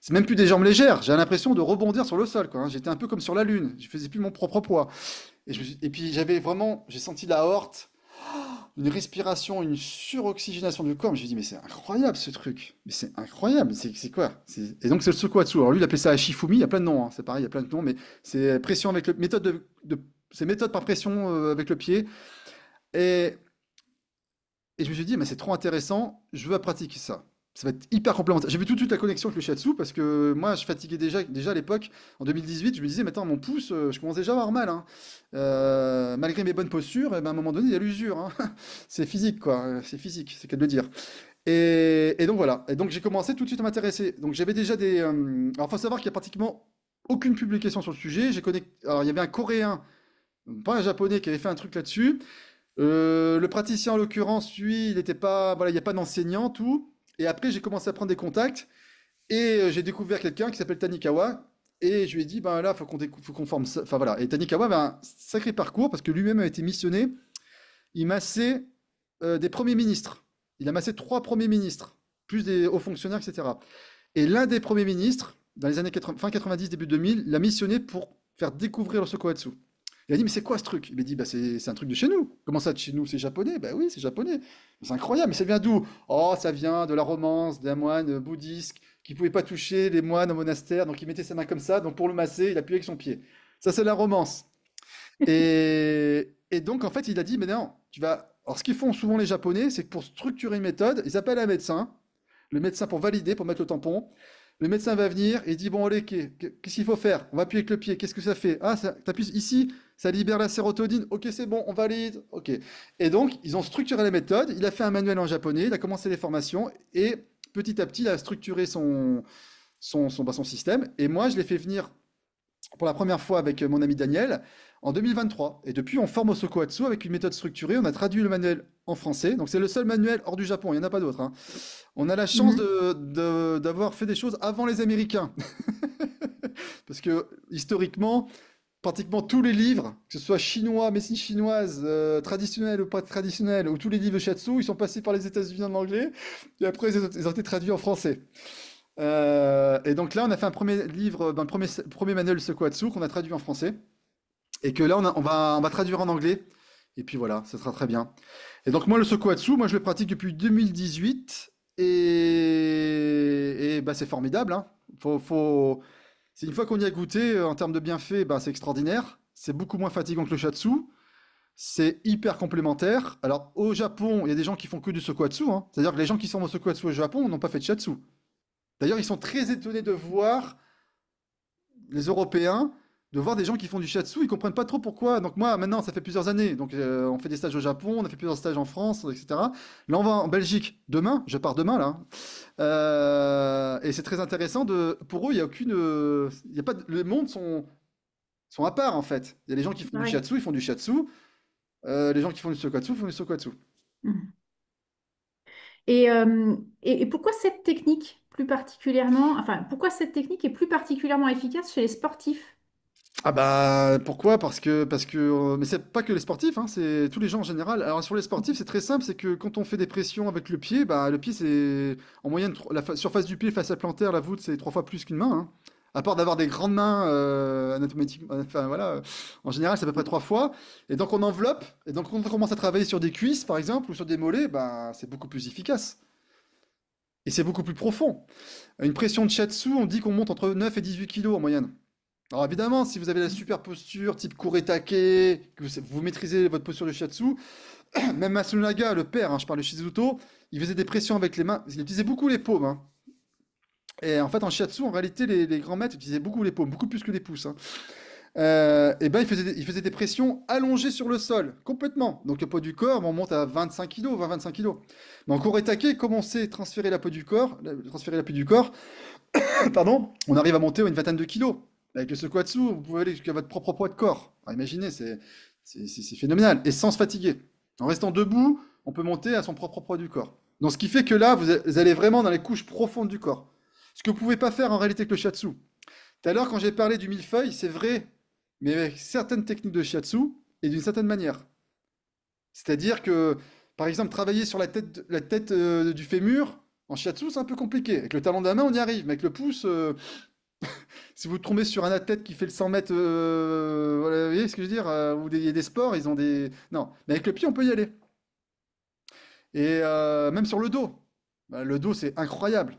C'est même plus des jambes légères, j'ai l'impression de rebondir sur le sol, quoi, hein. J'étais un peu comme sur la lune, je faisais plus mon propre poids. Et puis j'avais vraiment, j'ai senti la horte, une respiration, une suroxygénation du corps. Je me suis dit, mais c'est incroyable ce truc. Mais c'est incroyable. C'est quoi? Et donc c'est le Sokuatsu. Alors lui, il appelait ça Shifumi. Il y a plein de noms, hein. C'est pareil, il y a plein de noms, mais c'est pression avec le méthode c'est méthode par pression avec le pied. Et, et je me suis dit, mais c'est trop intéressant. Je veux pratiquer ça. Ça va être hyper complémentaire. J'ai vu tout de suite la connexion avec le shiatsu parce que moi, je fatiguais déjà à l'époque, en 2018, je me disais, mais attends, mon pouce, je commence déjà à avoir mal, hein. Malgré mes bonnes postures, et ben, à un moment donné, il y a l'usure, hein. C'est physique, quoi. C'est physique, c'est qu'à de le dire. Et donc voilà. Et donc j'ai commencé tout de suite à m'intéresser. Donc j'avais déjà des. Alors, faut savoir qu'il y a pratiquement aucune publication sur le sujet. Alors, il y avait un Coréen, pas un Japonais, qui avait fait un truc là-dessus. Le praticien, en l'occurrence, lui, il n'était pas, voilà, il n'y a pas d'enseignant, tout. Et après, j'ai commencé à prendre des contacts et j'ai découvert quelqu'un qui s'appelle Tanikawa. Et je lui ai dit, ben là, faut qu'on forme ça. Enfin voilà. Et Tanikawa avait un sacré parcours parce que lui-même a été missionné. Il massait des premiers ministres. Il a massé trois premiers ministres, plus des hauts fonctionnaires, etc. Et l'un des premiers ministres, dans les années 80, fin 90, début 2000, l'a missionné pour faire découvrir le Sokoatsu. Il a dit, mais c'est quoi ce truc? Il m'a dit, bah, c'est un truc de chez nous. Comment ça, de chez nous? C'est japonais? Bah oui, c'est japonais. C'est incroyable, mais ça vient d'où? Oh, ça vient de la romance d'un moine bouddhiste qui pouvait pas toucher les moines au monastère, donc il mettait sa main comme ça, donc pour le masser, il appuyait avec son pied. Ça, c'est la romance. Et donc, en fait, il a dit, mais non, tu vas... Alors, ce qu'ils font souvent les Japonais, c'est que pour structurer une méthode, ils appellent un médecin, le médecin pour valider, pour mettre le tampon. Le médecin va venir et il dit, bon, allez, qu'est-ce qu'il faut faire? On va appuyer avec le pied, qu'est-ce que ça fait? Ah, t'appuies ici, ça libère la sérotonine. Ok, c'est bon, on valide. Ok. Et donc, ils ont structuré la méthode, il a fait un manuel en japonais, il a commencé les formations, et petit à petit, il a structuré son système. Et moi, je l'ai fait venir pour la première fois avec mon ami Daniel en 2023. Et depuis, on forme au Sokoatsu avec une méthode structurée. On a traduit le manuel en français. Donc, c'est le seul manuel hors du Japon. Il n'y en a pas d'autre, hein. On a la chance Mhm. d'avoir fait des choses avant les Américains. Parce que, historiquement, pratiquement tous les livres, que ce soit chinois, médecine chinoise, traditionnelle ou pas traditionnelle, ou tous les livres de Shiatsu, ils sont passés par les États-Unis en anglais. Et après, ils ont été traduits en français. Et donc là, on a fait un premier livre, ben, premier manuel Sequatsu qu'on a traduit en français. Et que là, on va traduire en anglais. Et puis voilà, ça sera très bien. Et donc moi, le Sequatsu, moi je le pratique depuis 2018. Et bah, c'est formidable, hein. C'est une fois qu'on y a goûté, en termes de bienfaits, bah, c'est extraordinaire. C'est beaucoup moins fatigant que le Shatsu. C'est hyper complémentaire. Alors au Japon, il y a des gens qui font que du Sequatsu, hein. C'est-à-dire que les gens qui sont au Sequatsu au Japon n'ont pas fait de Shatsu. D'ailleurs, ils sont très étonnés de voir les Européens, de voir des gens qui font du shiatsu, ils comprennent pas trop pourquoi. Donc moi, maintenant, ça fait plusieurs années. Donc on fait des stages au Japon, on a fait plusieurs stages en France, etc. Là, on va en Belgique demain. Je pars demain là. Et c'est très intéressant. Pour eux, il y a aucune, il y a pas, le monde sont à part en fait. Il y a les gens qui font du Ouais. shiatsu, ils font du shiatsu. Les gens qui font du sokatsu font du sokatsu. Mhm. Et pourquoi cette technique plus particulièrement, enfin, pourquoi cette technique est plus particulièrement efficace chez les sportifs? Ah bah pourquoi? Mais c'est pas que les sportifs, hein, c'est tous les gens en général. Alors sur les sportifs, c'est très simple, c'est que quand on fait des pressions avec le pied, bah le pied c'est en moyenne surface du pied face à plantaire, la voûte c'est trois fois plus qu'une main, hein. À part d'avoir des grandes mains anatomiquement, enfin voilà, en général c'est à peu près trois fois. Et donc on enveloppe, et donc quand on commence à travailler sur des cuisses par exemple ou sur des mollets, bah c'est beaucoup plus efficace. Et c'est beaucoup plus profond. Une pression de shiatsu, on dit qu'on monte entre 9 et 18 kilos en moyenne. Alors évidemment, si vous avez la super posture, type Kuretake, que vous maîtrisez votre posture de shiatsu, même Masunaga, le père, hein, je parle de Shizuto, il faisait des pressions avec les mains, il utilisait beaucoup les paumes, hein. Et en fait, en shiatsu, en réalité, les grands maîtres utilisaient beaucoup les paumes, beaucoup plus que les pouces, hein. Et ben, il faisait des pressions allongées sur le sol, complètement. Donc le poids du corps, on monte à 25 kilos, 20-25 kilos. Mais en Kuretake, comme on sait transférer la peau du corps, pardon, on arrive à monter à une vingtaine de kilos. Avec le Sequatsu, vous pouvez aller jusqu'à votre propre poids de corps. Alors, imaginez, c'est phénoménal. Et sans se fatiguer. En restant debout, on peut monter à son propre poids du corps. Donc, ce qui fait que là, vous allez vraiment dans les couches profondes du corps. Ce que vous pouvez pas faire en réalité avec le shiatsu. Tout à l'heure, quand j'ai parlé du millefeuille, c'est vrai, mais avec certaines techniques de shiatsu et d'une certaine manière. C'est-à-dire que, par exemple, travailler sur la tête du fémur, En shiatsu, c'est un peu compliqué. Avec le talon de la main, on y arrive, mais avec le pouce, si vous tombez sur un athlète qui fait le 100 mètres, voilà, vous voyez ce que je veux dire, ou il y a des sports, ils ont des... Non, mais avec le pied, on peut y aller. Et même sur le dos. Bah, le dos, c'est incroyable.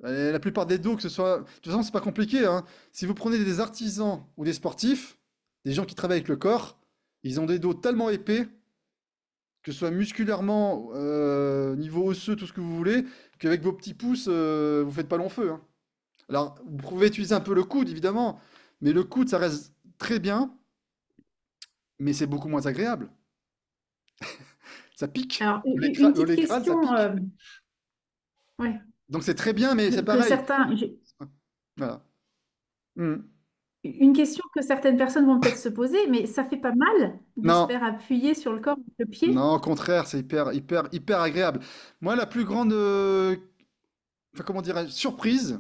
Et la plupart des dos, que ce soit... De toute façon, c'est pas compliqué, hein. Si vous prenez des artisans ou des sportifs, des gens qui travaillent avec le corps, ils ont des dos tellement épais, que ce soit musculairement, niveau osseux, tout ce que vous voulez, qu'avec vos petits pouces, vous faites pas long feu, hein. Alors, vous pouvez utiliser un peu le coude, évidemment, mais le coude, ça reste très bien, mais c'est beaucoup moins agréable. Ça pique. Alors, une Au petite lécral, ça question, pique. ouais, Donc c'est très bien, mais c'est que pareil. certains, Voilà. Mm. une question que certaines personnes vont peut-être se poser, mais ça fait pas mal de se Non, faire appuyer sur le corps avec le pied? non, au contraire, c'est hyper, hyper, hyper agréable. Moi, la plus grande, enfin, comment dirais-je, surprise.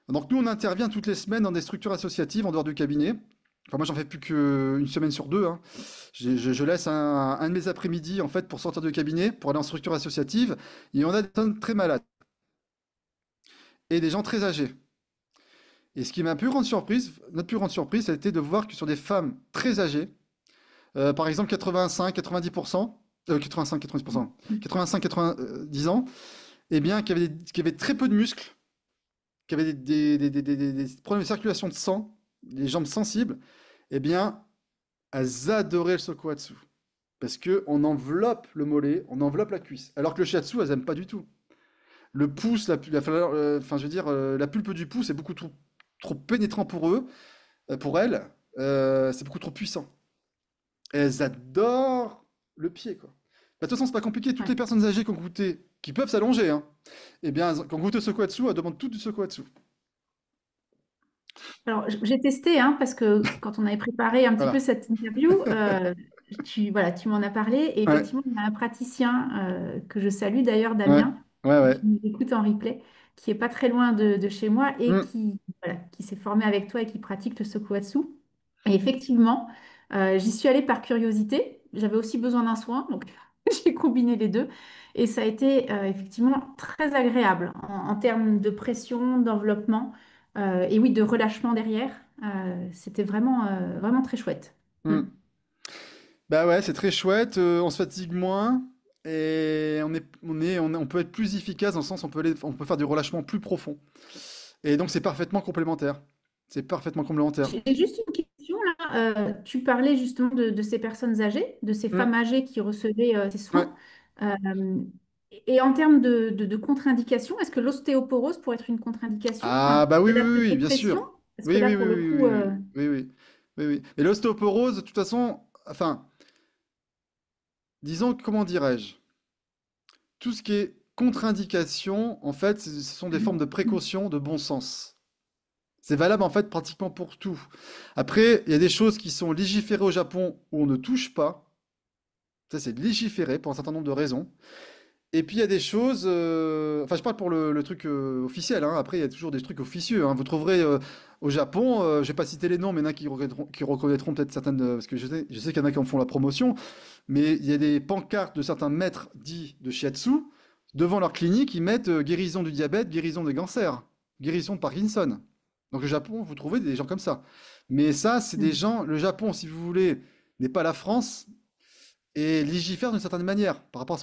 Donc nous, on intervient toutes les semaines dans des structures associatives en dehors du cabinet. Enfin, moi, j'en fais plus qu'une semaine sur deux, hein. Je laisse un de mes après-midi, en fait, pour sortir du cabinet, pour aller en structure associative. Et on a des personnes très malades et des gens très âgés. Et ce qui m'a plus grande surprise, notre plus grande surprise, ça a été de voir que sur des femmes très âgées, par exemple 85, 90%, 85, 90%, 85, 90 ans, eh bien, qui avaient très peu de muscles, qui avaient des problèmes de circulation de sang, les jambes sensibles, eh bien, elles adoraient le Sokoatsu. Parce que on enveloppe le mollet, on enveloppe la cuisse. Alors que le shiatsu, elles aiment pas du tout. Le pouce, enfin, je veux dire, la pulpe du pouce est beaucoup trop pénétrant pour eux, pour elles. C'est beaucoup trop puissant. Elles adorent le pied, quoi. Bah, de toute façon, c'est pas compliqué. Toutes Ouais. les personnes âgées qui ont goûté, qui peuvent s'allonger, hein, eh bien, qui ont goûté au Sokoatsu, elles demandent tout du Sokoatsu. Alors, j'ai testé, hein, parce que quand on avait préparé un petit peu Voilà. cette interview, voilà, tu m'en as parlé. Et Ouais, effectivement, il y a un praticien que je salue d'ailleurs, ouais, Damien, ouais, ouais. qui nous écoute en replay, qui est pas très loin de chez moi et Hmm, qui, voilà, qui s'est formé avec toi et qui pratique le Sokuatsu. Et effectivement, j'y suis allée par curiosité. J'avais aussi besoin d'un soin, donc j'ai combiné les deux. Et ça a été effectivement très agréable en termes de pression, d'enveloppement et oui, de relâchement derrière. C'était vraiment, vraiment très chouette. Mm. hmm. Bah ouais, c'est très chouette. On se fatigue moins et on peut être plus efficace dans le sens où on peut faire du relâchement plus profond. Et donc, c'est parfaitement complémentaire. C'est parfaitement complémentaire. J'ai juste une question là. Tu parlais justement de ces personnes âgées, de ces Hmm, femmes âgées qui recevaient ces ouais. soins. Euh, et en termes de contre-indication, est-ce que l'ostéoporose pourrait être une contre-indication? Ah Enfin, bah oui, oui, la oui, oui, bien dépression? sûr. Parce que Oui, là, oui, oui, pour le oui, coup, oui, oui, oui, oui, oui, oui. Mais l'ostéoporose, de toute façon, enfin, disons, comment dirais-je, tout ce qui est contre-indication, en fait, ce sont des formes de précaution, de bon sens. C'est valable en fait pratiquement pour tout. Après, il y a des choses qui sont légiférées au Japon où on ne touche pas. Ça, c'est légiféré pour un certain nombre de raisons. Et puis il y a des choses, enfin je parle pour le truc officiel, hein. Après il y a toujours des trucs officieux, hein. Vous trouverez au Japon, je vais pas citer les noms, mais il y en a qui reconnaîtront peut-être certaines, parce que je sais qu'il y en a qui en font la promotion, mais il y a des pancartes de certains maîtres dits de shiatsu, devant leur clinique, ils mettent guérison du diabète, guérison des cancers, guérison de Parkinson. Donc au Japon, vous trouvez des gens comme ça. Mais ça, c'est des gens, le Japon, si vous voulez, n'est pas la France, et légifère d'une certaine manière par rapport à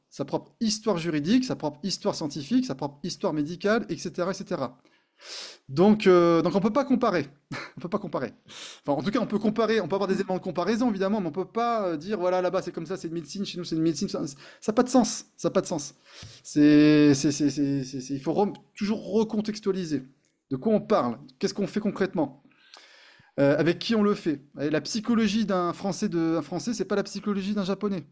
sa propre histoire juridique, sa propre histoire scientifique, sa propre histoire médicale, etc., etc. Donc on peut pas comparer. On peut pas comparer. Enfin, en tout cas, on peut comparer, on peut avoir des éléments de comparaison, évidemment, mais on peut pas dire, voilà, là-bas c'est comme ça, c'est une médecine, chez nous c'est une médecine. Ça n'a pas de sens. Ça n'a pas de sens. Il faut toujours recontextualiser. De quoi on parle? Qu'est-ce qu'on fait concrètement? Avec qui on le fait? Et la psychologie un Français, c'est pas la psychologie d'un Japonais.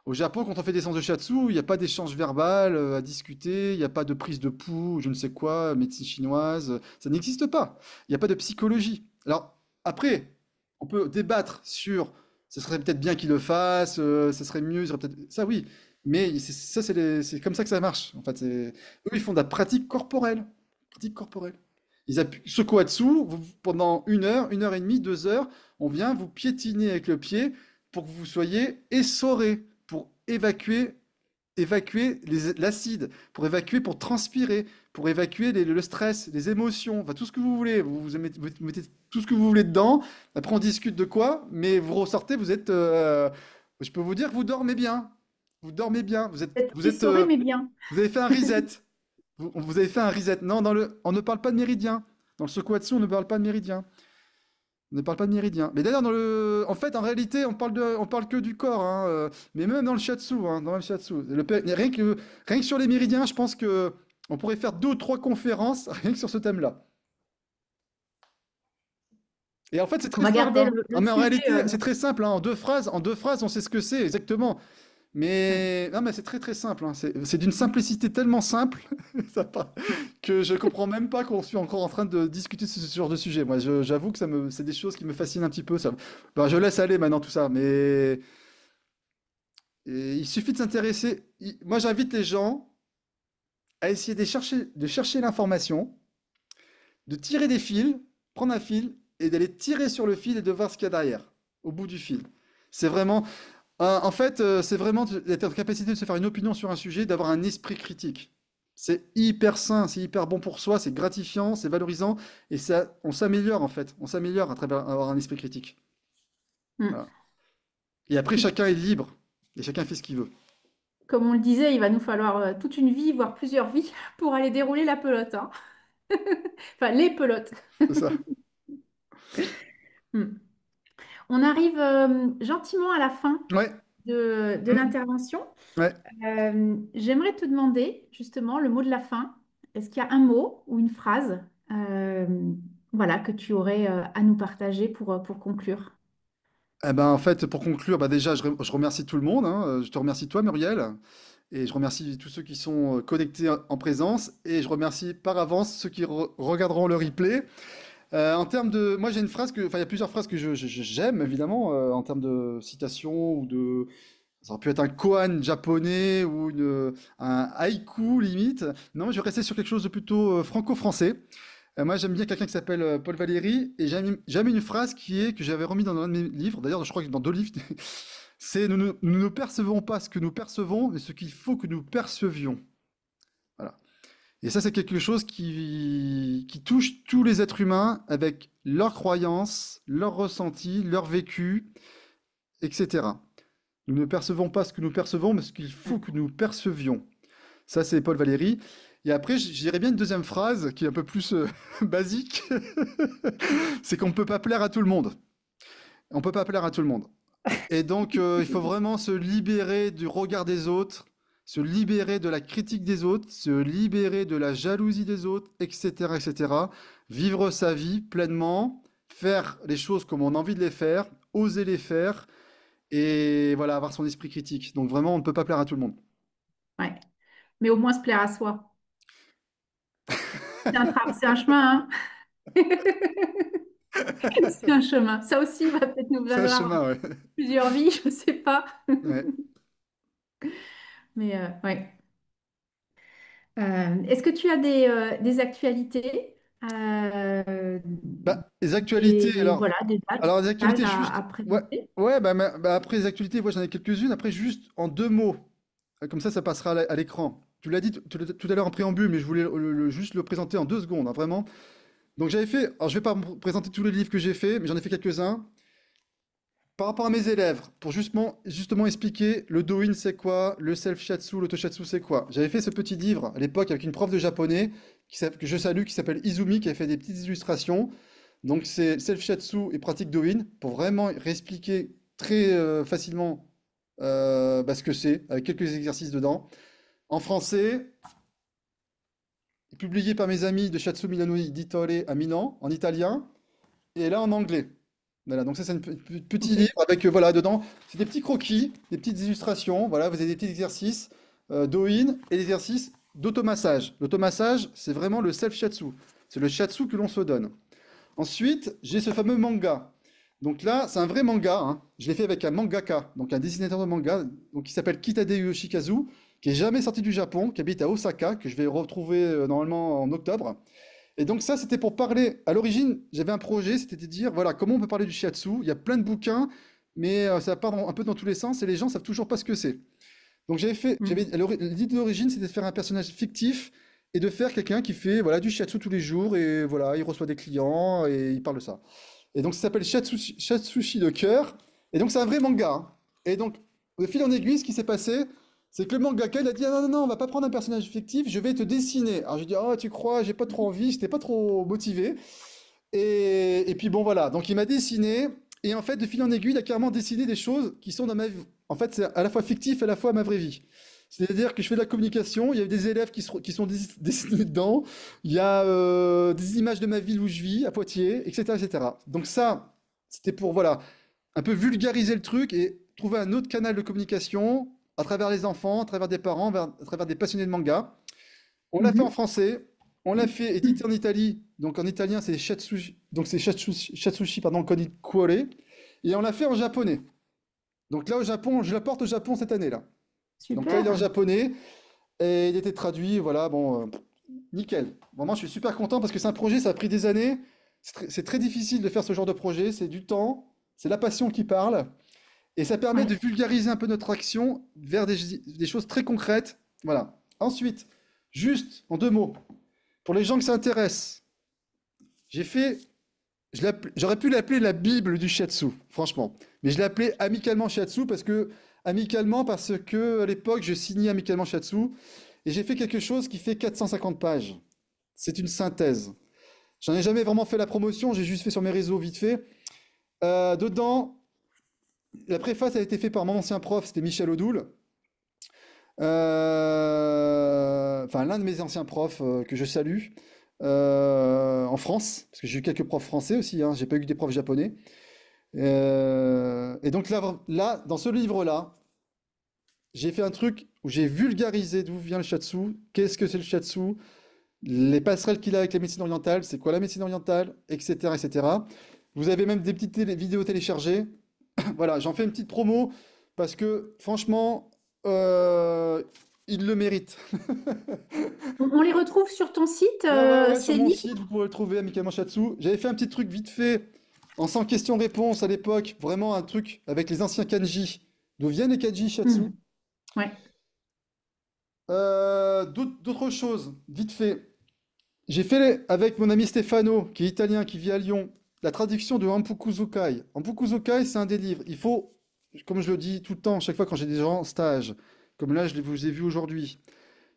Au Japon, quand on fait des séances de shiatsu, il n'y a pas d'échange verbal à discuter, il n'y a pas de prise de pouls, je ne sais quoi, médecine chinoise, ça n'existe pas. Il n'y a pas de psychologie. Alors, après, on peut débattre sur, ce serait peut-être bien qu'ils le fassent, ce serait mieux, ça oui, mais c'est comme ça que ça marche. En fait, eux, ils font de la pratique corporelle. Pratique corporelle. Ils appuient, ce koatsu, pendant une heure et demie, 2 heures, on vient vous piétiner avec le pied pour que vous soyez essoré, pour évacuer évacuer l'acide, pour évacuer, pour transpirer, pour évacuer le stress, les émotions, enfin tout ce que vous voulez. Vous mettez tout ce que vous voulez dedans. Après, on discute de quoi, mais vous ressortez, vous êtes. Je peux vous dire que vous dormez bien. Vous dormez bien. Peut-être essoré, mais bien. Vous avez fait un reset. Vous avez fait un reset. Non, on ne parle pas de méridien. Dans le Sokuatsu, on ne parle pas de méridien. On ne parle pas de méridien. Mais d'ailleurs, en fait, en réalité, on parle que du corps, hein, mais même dans le shiatsu, hein, dans le shiatsu. Rien que sur les méridiens, je pense que on pourrait faire 2 ou 3 conférences rien que sur ce thème-là. Et en fait, c'est Donc, on très va simple, garder hein. Non, le mais en sujet. réalité, c'est très simple, hein. En 2 phrases, on sait ce que c'est exactement. Mais non, mais c'est très très simple, hein. C'est d'une simplicité tellement simple ça que je comprends même pas qu'on soit encore en train de discuter de ce genre de sujet. Moi, j'avoue que c'est des choses qui me fascinent un petit peu. Ça. Ben, je laisse aller maintenant tout ça, mais il suffit de s'intéresser. Moi, j'invite les gens à essayer de chercher l'information, de tirer des fils, prendre un fil et d'aller tirer sur le fil et de voir ce qu'il y a derrière, au bout du fil. C'est vraiment, en fait, c'est vraiment d'être en capacité de se faire une opinion sur un sujet, d'avoir un esprit critique. C'est hyper sain, c'est hyper bon pour soi, c'est gratifiant, c'est valorisant, et ça, on s'améliore en fait. On s'améliore à travers avoir un esprit critique. Hmm. Voilà. Et après, chacun est libre, et chacun fait ce qu'il veut. Comme on le disait, il va nous falloir toute une vie, voire plusieurs vies, pour aller dérouler la pelote, hein. Enfin, les pelotes. C'est ça. Hmm. On arrive gentiment à la fin Ouais. de Hmm. l'intervention. Ouais. J'aimerais te demander justement le mot de la fin. Est-ce qu'il y a un mot ou une phrase voilà, que tu aurais à nous partager pour conclure? Eh ben, en fait, pour conclure, bah déjà, je remercie tout le monde, hein. Je te remercie toi, Muriel, et je remercie tous ceux qui sont connectés en présence, et je remercie par avance ceux qui regarderont le replay. En termes de, moi j'ai une phrase enfin il y a plusieurs phrases que j'aime évidemment en termes de citation ou de, ça aurait pu être un koan japonais ou un haïku limite. Non, je vais rester sur quelque chose de plutôt franco-français. Moi j'aime bien quelqu'un qui s'appelle Paul Valéry et j'aime une phrase que j'avais remis dans un de mes livres. D'ailleurs, je crois que dans 2 livres, c'est nous ne percevons pas ce que nous percevons, mais ce qu'il faut que nous percevions. Voilà. Et ça, c'est quelque chose qui touche tous les êtres humains avec leurs croyances, leurs ressentis, leur vécu, etc. Nous ne percevons pas ce que nous percevons, mais ce qu'il faut que nous percevions. Ça, c'est Paul Valéry. Et après, je dirais bien une deuxième phrase qui est un peu plus basique. C'est qu'on ne peut pas plaire à tout le monde. On ne peut pas plaire à tout le monde. Et donc, il faut vraiment se libérer du regard des autres, se libérer de la critique des autres, se libérer de la jalousie des autres, etc., etc. Vivre sa vie pleinement, faire les choses comme on a envie de les faire, oser les faire, et voilà, avoir son esprit critique. Donc vraiment, on ne peut pas plaire à tout le monde. Ouais. Mais au moins se plaire à soi. C'est un chemin, hein. C'est un chemin. Ça aussi va peut-être nous C'est un valoir chemin, ouais. plusieurs vies, je ne sais pas. Ouais. Mais ouais. Est-ce que tu as des actualités, Bah, les actualités, voilà, des dates alors les actualités à juste, ouais, présenter? ouais, bah, après les actualités, moi j'en ai quelques-unes. Après, juste en 2 mots. Comme ça passera à l'écran. Tu l'as dit tout à l'heure en préambule, mais je voulais juste le présenter en 2 secondes, hein, vraiment. Donc j'avais fait, alors je vais pas présenter tous les livres que j'ai fait, mais j'en ai fait quelques-uns. Par rapport à mes élèves, pour justement expliquer le Doin c'est quoi, le self-shatsu, l'auto-shatsu c'est quoi. J'avais fait ce petit livre à l'époque avec une prof de japonais que je salue, qui s'appelle Izumi, qui a fait des petites illustrations. Donc c'est self-shatsu et pratique Doin, pour vraiment réexpliquer très facilement ce que c'est, avec quelques exercices dedans. En français, publié par mes amis de Shatsu Milano Editore à Milan, en italien, et là en anglais. Voilà, donc ça c'est un petit Ok. livre avec, voilà, dedans, c'est des petits croquis, des petites illustrations, voilà, vous avez des petits exercices d'Oin et des exercices d'automassage. L'automassage, c'est vraiment le self-shatsu, c'est le shatsu que l'on se donne. Ensuite, j'ai ce fameux manga. Donc là, c'est un vrai manga, hein. Je l'ai fait avec un mangaka, donc un dessinateur de manga, donc qui s'appelle Kitade Yoshikazu, qui est jamais sorti du Japon, qui habite à Osaka, que je vais retrouver normalement en octobre. Et donc ça, c'était pour parler. À l'origine, j'avais un projet, c'était de dire, voilà, comment on peut parler du shiatsu. Il y a plein de bouquins, mais ça part un peu dans tous les sens, et les gens savent toujours pas ce que c'est. Donc Mhm. l'idée d'origine, c'était de faire un personnage fictif et de faire quelqu'un qui fait voilà du shiatsu tous les jours et voilà, il reçoit des clients et il parle de ça. Et donc ça s'appelle Shatsushi de cœur. Et donc c'est un vrai manga, hein. Et donc de fil en aiguille, ce qui s'est passé, c'est que le mangaka il a dit ah, non non non, on va pas prendre un personnage fictif, je vais te dessiner. Alors j'ai dit oh tu crois, j'ai pas trop envie, j'étais pas trop motivé. Et puis bon voilà, donc il m'a dessiné et en fait de fil en aiguille, il a carrément dessiné des choses qui sont dans ma vie. En fait c'est à la fois fictif et à la fois ma vraie vie. C'est-à-dire que je fais de la communication, il y a des élèves qui sont dessinés dedans, il y a des images de ma ville où je vis, à Poitiers, etc., etc. Donc ça, c'était pour, voilà, un peu vulgariser le truc et trouver un autre canal de communication à travers les enfants, à travers des parents, à travers des passionnés de manga. On l'a fait en Mhm. français, on l'a fait édité en Italie, donc en italien c'est Shatsushi, donc c'est Shatsushi, pardon, con il cuore, et on l'a fait en japonais. Donc là au Japon, je la porte au Japon cette année là. Donc là il est en Super. japonais et il était traduit, voilà, bon, nickel. Vraiment je suis super content parce que c'est un projet, ça a pris des années, c'est très difficile de faire ce genre de projet, c'est du temps, c'est la passion qui parle, et ça permet de Ouais. vulgariser un peu notre action vers des choses très concrètes. Voilà. Ensuite, juste en deux mots, pour les gens que ça intéresse, j'ai fait, j'aurais pu l'appeler la Bible du shiatsu, franchement. Mais je l'ai appelé amicalement shiatsu parce que à l'époque, je signais amicalement shiatsu et j'ai fait quelque chose qui fait 450 pages. C'est une synthèse. J'en ai jamais vraiment fait la promotion, j'ai juste fait sur mes réseaux vite fait. Dedans, la préface a été faite par mon ancien prof, c'était Michel Odoul. Enfin, l'un de mes anciens profs que je salue en France, parce que j'ai eu quelques profs français aussi, hein, j'ai pas eu que des profs japonais. Et donc là, dans ce livre-là, j'ai fait un truc où j'ai vulgarisé d'où vient le shiatsu, qu'est-ce que c'est le shiatsu, les passerelles qu'il a avec la médecine orientale, c'est quoi la médecine orientale, etc., etc. Vous avez même des petites vidéos téléchargées. Voilà, j'en fais une petite promo parce que franchement, euh, il le mérite. On les retrouve sur ton site, Ouais, ouais, ouais, sur ces mon livres? site, vous pouvez le trouver, amicalement Shatsu. J'avais fait un petit truc vite fait, en 100 questions-réponses à l'époque, vraiment un truc avec les anciens kanji. D'où viennent les kanji Shatsu? Mhm. Ouais. D'autres choses, vite fait. J'ai fait avec mon ami Stefano, qui est italien, qui vit à Lyon, la traduction de Hanpuku Zokai. Hanpuku Zokai, c'est un des livres. Il faut, comme je le dis tout le temps, chaque fois quand j'ai des gens en stage, comme là je vous ai vu aujourd'hui,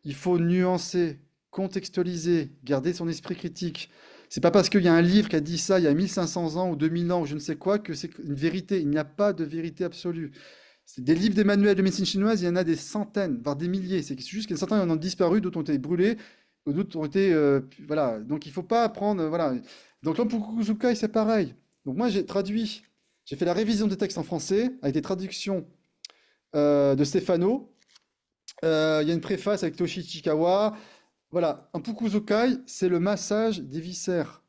il faut nuancer, contextualiser, garder son esprit critique. C'est pas parce qu'il y a un livre qui a dit ça il y a 1500 ans ou 2000 ans ou je ne sais quoi que c'est une vérité. Il n'y a pas de vérité absolue. C'est des livres, des manuels de médecine chinoise, il y en a des centaines, voire des milliers. C'est juste que certains en ont disparu, d'autres ont été brûlés, d'autres ont été, voilà. Donc il faut pas apprendre, voilà. Donc l'Ampukuzukai, c'est pareil. Donc moi j'ai traduit, j'ai fait la révision des textes en français avec des traductions de Stefano. Il y a une préface avec Toshi Ichikawa. Voilà, un Pukuzokai, c'est le massage des viscères.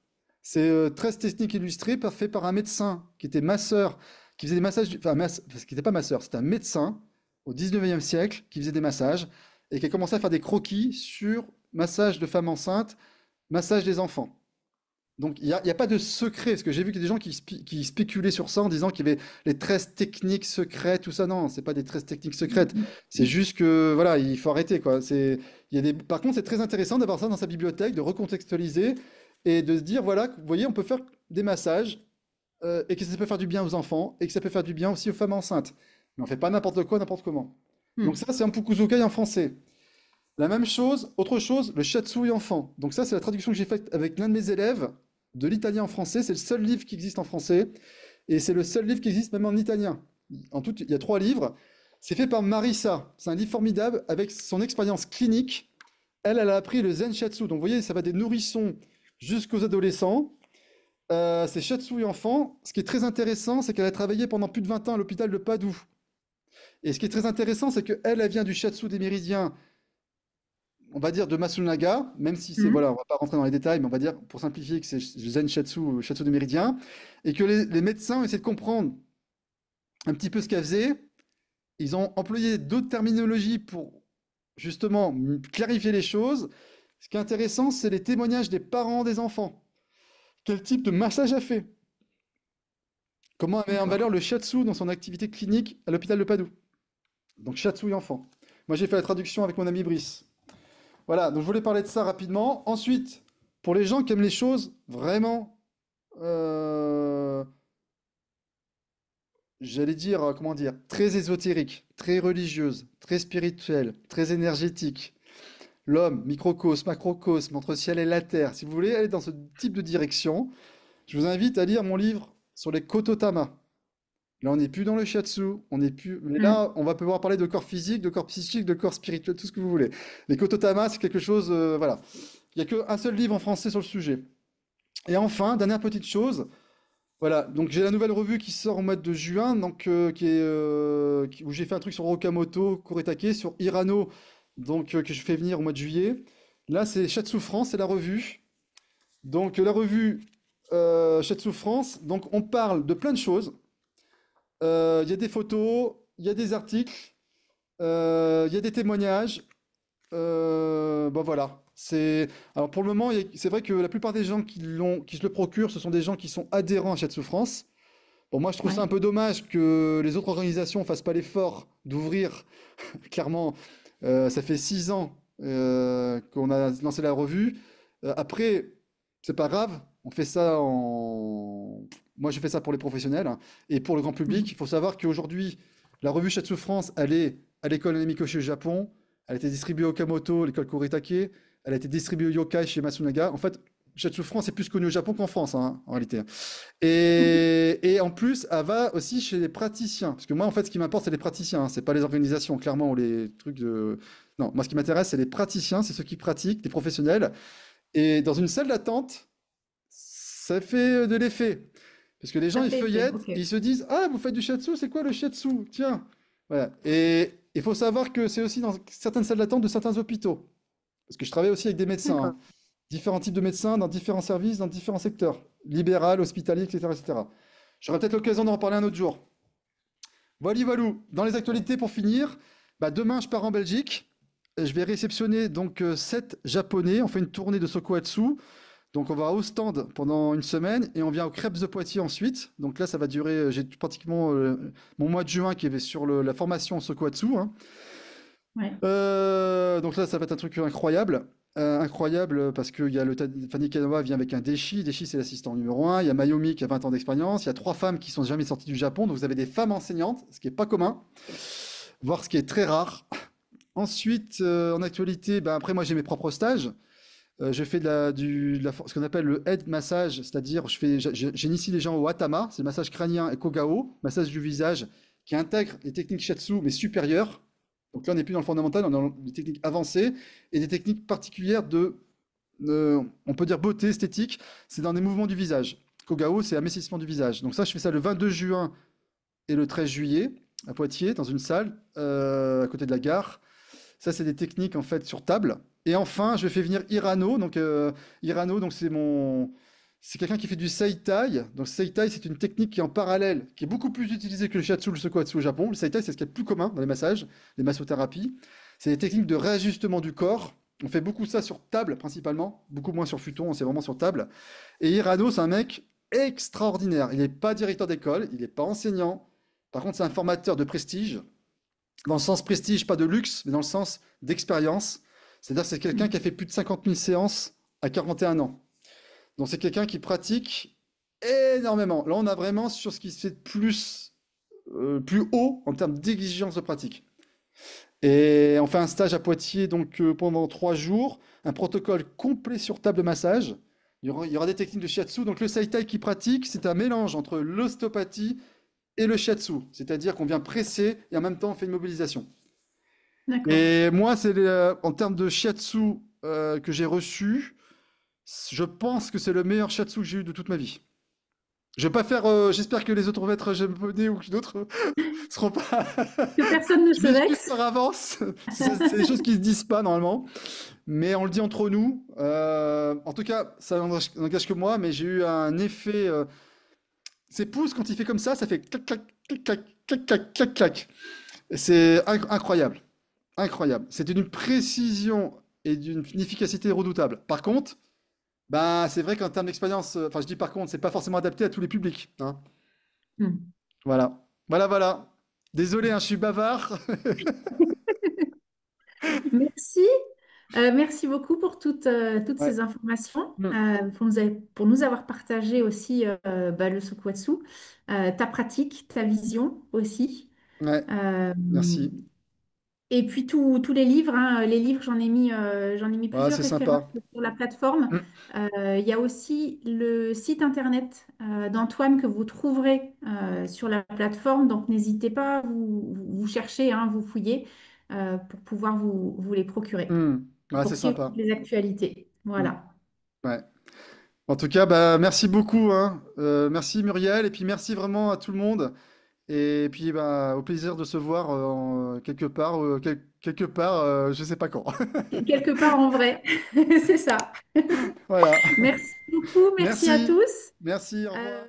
C'est 13 techniques illustrées fait par un médecin qui était masseur, qui faisait des massages, enfin, parce qu'il n'était pas masseur, c'était un médecin au 19e siècle qui faisait des massages et qui a commencé à faire des croquis sur massage de femmes enceintes, massage des enfants. Donc il y a pas de secret, parce que j'ai vu qu'il y a des gens qui spéculaient sur ça en disant qu'il y avait les 13 techniques secrètes, tout ça. Non, c'est pas des 13 techniques secrètes. C'est juste que, voilà, il faut arrêter, quoi. Par contre, c'est très intéressant d'avoir ça dans sa bibliothèque, de recontextualiser et de se dire, voilà, vous voyez, on peut faire des massages et que ça peut faire du bien aux enfants et que ça peut faire du bien aussi aux femmes enceintes. Mais on fait pas n'importe quoi, n'importe comment. Donc Mhm. ça, c'est un Pukuzokai en français. La même chose, autre chose, le Shatsui enfant. Donc ça, c'est la traduction que j'ai faite avec l'un de mes élèves de l'italien en français. C'est le seul livre qui existe en français et c'est le seul livre qui existe même en italien. En tout, il y a 3 livres. C'est fait par Marissa. C'est un livre formidable avec son expérience clinique. Elle a appris le Zen Shatsu. Donc vous voyez, ça va des nourrissons jusqu'aux adolescents. C'est Shatsui enfant. Ce qui est très intéressant, c'est qu'elle a travaillé pendant plus de 20 ans à l'hôpital de Padoue. Et ce qui est très intéressant, c'est qu'elle, elle vient du Shatsu des Méridiens, on va dire de Masunaga, même si c'est, voilà, on Mhm. va pas rentrer dans les détails, mais on va dire, pour simplifier, que c'est Zen Shatsu, Shatsu des Méridiens, et que les médecins essaient de comprendre un petit peu ce qu'elle faisait. Ils ont employé d'autres terminologies pour justement clarifier les choses. Ce qui est intéressant, c'est les témoignages des parents des enfants. Quel type de massage a fait? Comment elle met en D'accord. valeur le shiatsu dans son activité clinique à l'hôpital de Padoue? Donc shiatsu et enfant. Moi, j'ai fait la traduction avec mon ami Brice. Voilà, donc je voulais parler de ça rapidement. Ensuite, pour les gens qui aiment les choses vraiment, euh, j'allais dire, comment dire, très ésotériques, très religieuses, très spirituelles, très énergétiques, l'homme, microcosme, macrocosme, entre ciel et la terre, si vous voulez aller dans ce type de direction, je vous invite à lire mon livre sur les Kototama. Là, on n'est plus dans le shiatsu, on n'est plus. Mais Mm. là, on va pouvoir parler de corps physique, de corps psychique, de corps spirituel, tout ce que vous voulez. Les Kototama, c'est quelque chose, voilà. Il n'y a qu'un seul livre en français sur le sujet. Et enfin, dernière petite chose, voilà. Donc j'ai la nouvelle revue qui sort au mois de juin, donc où j'ai fait un truc sur Okamoto, Kuretake, sur Hirano, donc que je fais venir au mois de juillet. Là, c'est Shatsu France, c'est la revue. Donc la revue Shatsu France. Donc on parle de plein de choses. Il y a des photos, il y a des articles, il y a des témoignages. Bon voilà. Alors pour le moment, c'est vrai que la plupart des gens qui se le procurent, ce sont des gens qui sont adhérents à cette souffrance. Bon, moi je trouve ça un Ouais. peu dommage que les autres organisations fassent pas l'effort d'ouvrir. Clairement, ça fait 6 ans qu'on a lancé la revue. Après, c'est pas grave. On fait ça en. Moi, je fais ça pour les professionnels, hein. Et pour le grand public, il Mm. faut savoir qu'aujourd'hui, la revue Shatsu France, elle est à l'école Namikoshi au Japon. Elle a été distribuée au Kamoto, l'école Kuretake. Elle a été distribuée au Yokai chez Matsunaga. En fait, Shatsu France est plus connu au Japon qu'en France, hein, en réalité. Et en plus, elle va aussi chez les praticiens. Parce que moi, en fait, ce qui m'importe, c'est les praticiens, hein. C'est pas les organisations, clairement, ou les trucs de. Non, moi, ce qui m'intéresse, c'est les praticiens, c'est ceux qui pratiquent, les professionnels. Et dans une salle d'attente, ça fait de l'effet. Parce que les gens, Ça ils fait effet, feuillettent, ok. ils se disent, ah, vous faites du shiatsu, c'est quoi le shiatsu? Tiens. Voilà. Et il faut savoir que c'est aussi dans certaines salles d'attente de certains hôpitaux. Parce que je travaille aussi avec des médecins, hein. D'accord. Différents types de médecins dans différents services, dans différents secteurs, libéral, hospitalier, etc., etc. J'aurai peut-être l'occasion d'en reparler un autre jour. Voilà, voilou. Dans les actualités, pour finir, bah, demain, je pars en Belgique. Je vais réceptionner donc 7 Japonais. On fait une tournée de Sokoatsu. Donc on va au stand pendant une semaine et on vient aux Crêpes de Poitiers ensuite. Donc là, ça va durer, j'ai pratiquement mon mois de juin qui est sur la formation Sokoatsu, hein. Ouais. Donc là, ça va être un truc incroyable. Incroyable parce que Fanny Kanawa vient avec un Deshi. Deshi, c'est l'assistant numéro un. Il y a Mayumi qui a 20 ans d'expérience. Il y a 3 femmes qui sont jamais sorties du Japon. Donc vous avez des femmes enseignantes, ce qui est pas commun, voire ce qui est très rare. Ensuite, en actualité, ben après, moi, j'ai mes propres stages. Je fais ce qu'on appelle le head massage, c'est-à-dire j'initie les gens au Hatama, c'est le massage crânien et Kogao, massage du visage, qui intègre les techniques Shiatsu, mais supérieures. Donc là, on n'est plus dans le fondamental, on est dans des techniques avancées et des techniques particulières on peut dire beauté, esthétique, c'est dans des mouvements du visage. Kogao, c'est amincissement du visage. Donc ça, je fais ça le 22 juin et le 13 juillet à Poitiers, dans une salle à côté de la gare. Ça, c'est des techniques en fait sur table. Et enfin, je fais venir Hirano. Donc, Hirano, donc c'est quelqu'un qui fait du Seitai. Donc, Seitai, c'est une technique qui est en parallèle, qui est beaucoup plus utilisée que le Shiatsu, le Sokoatsu au Japon. Le Seitai, c'est ce qui est le plus commun dans les massages, les massothérapies. C'est des techniques de réajustement du corps. On fait beaucoup ça sur table principalement, beaucoup moins sur futon, c'est vraiment sur table. Et Hirano, c'est un mec extraordinaire. Il n'est pas directeur d'école, il n'est pas enseignant. Par contre, c'est un formateur de prestige dans le sens prestige, pas de luxe, mais dans le sens d'expérience. C'est-à-dire que c'est quelqu'un qui a fait plus de 50 000 séances à 41 ans. Donc c'est quelqu'un qui pratique énormément. Là, on a vraiment sur ce qui se fait de plus haut en termes d'exigence de pratique. Et on fait un stage à Poitiers donc pendant 3 jours, un protocole complet sur table de massage. Il y aura des techniques de shiatsu. Donc le Saitai qui pratique, c'est un mélange entre l'ostéopathie et le shiatsu. C'est-à-dire qu'on vient presser et en même temps on fait une mobilisation. D'accord. Et moi, en termes de shiatsu que j'ai reçu, je pense que c'est le meilleur shiatsu que j'ai eu de toute ma vie. Je vais pas faire. J'espère que les autres maîtres japonais ou que d'autres seront pas. Que personne ne Je se m'excuse vexe. par avance. C'est des choses qui se disent pas normalement, mais on le dit entre nous. En tout cas, ça n'engage que moi, mais j'ai eu un effet. Ses pouces quand il fait comme ça fait clac clac clac clac clac clac clac clac. C'est incroyable. Incroyable. C'est d'une précision et d'une efficacité redoutable. Par contre, bah, c'est vrai qu'en termes d'expérience, enfin je dis par contre, c'est pas forcément adapté à tous les publics, hein. Hmm. Voilà. Voilà, voilà. Désolé, hein, je suis bavard. Merci beaucoup pour toutes Ouais. ces informations, Mm. pour nous avoir partagé aussi le Sokwatsu, ta pratique, ta vision aussi. Ouais, Euh, merci. et puis tous les livres, hein, les livres, j'en ai mis Ouais, plusieurs c'est références sympa. sur la plateforme. Mm. Il y a aussi le site internet d'Antoine que vous trouverez sur la plateforme. Donc n'hésitez pas, vous cherchez, hein, vous fouillez pour pouvoir vous les procurer, Mm. Ouais, pour c'est suivre toutes sympa. les actualités. Mm. Voilà. Ouais. En tout cas, bah, merci beaucoup, hein. Merci Muriel, et puis merci vraiment à tout le monde. Et puis, bah, au plaisir de se voir quelque part, quelque part, je sais pas quand. Quelque part en vrai, c'est ça. Voilà. Merci beaucoup, merci à Merci. tous. Merci, au Euh, revoir.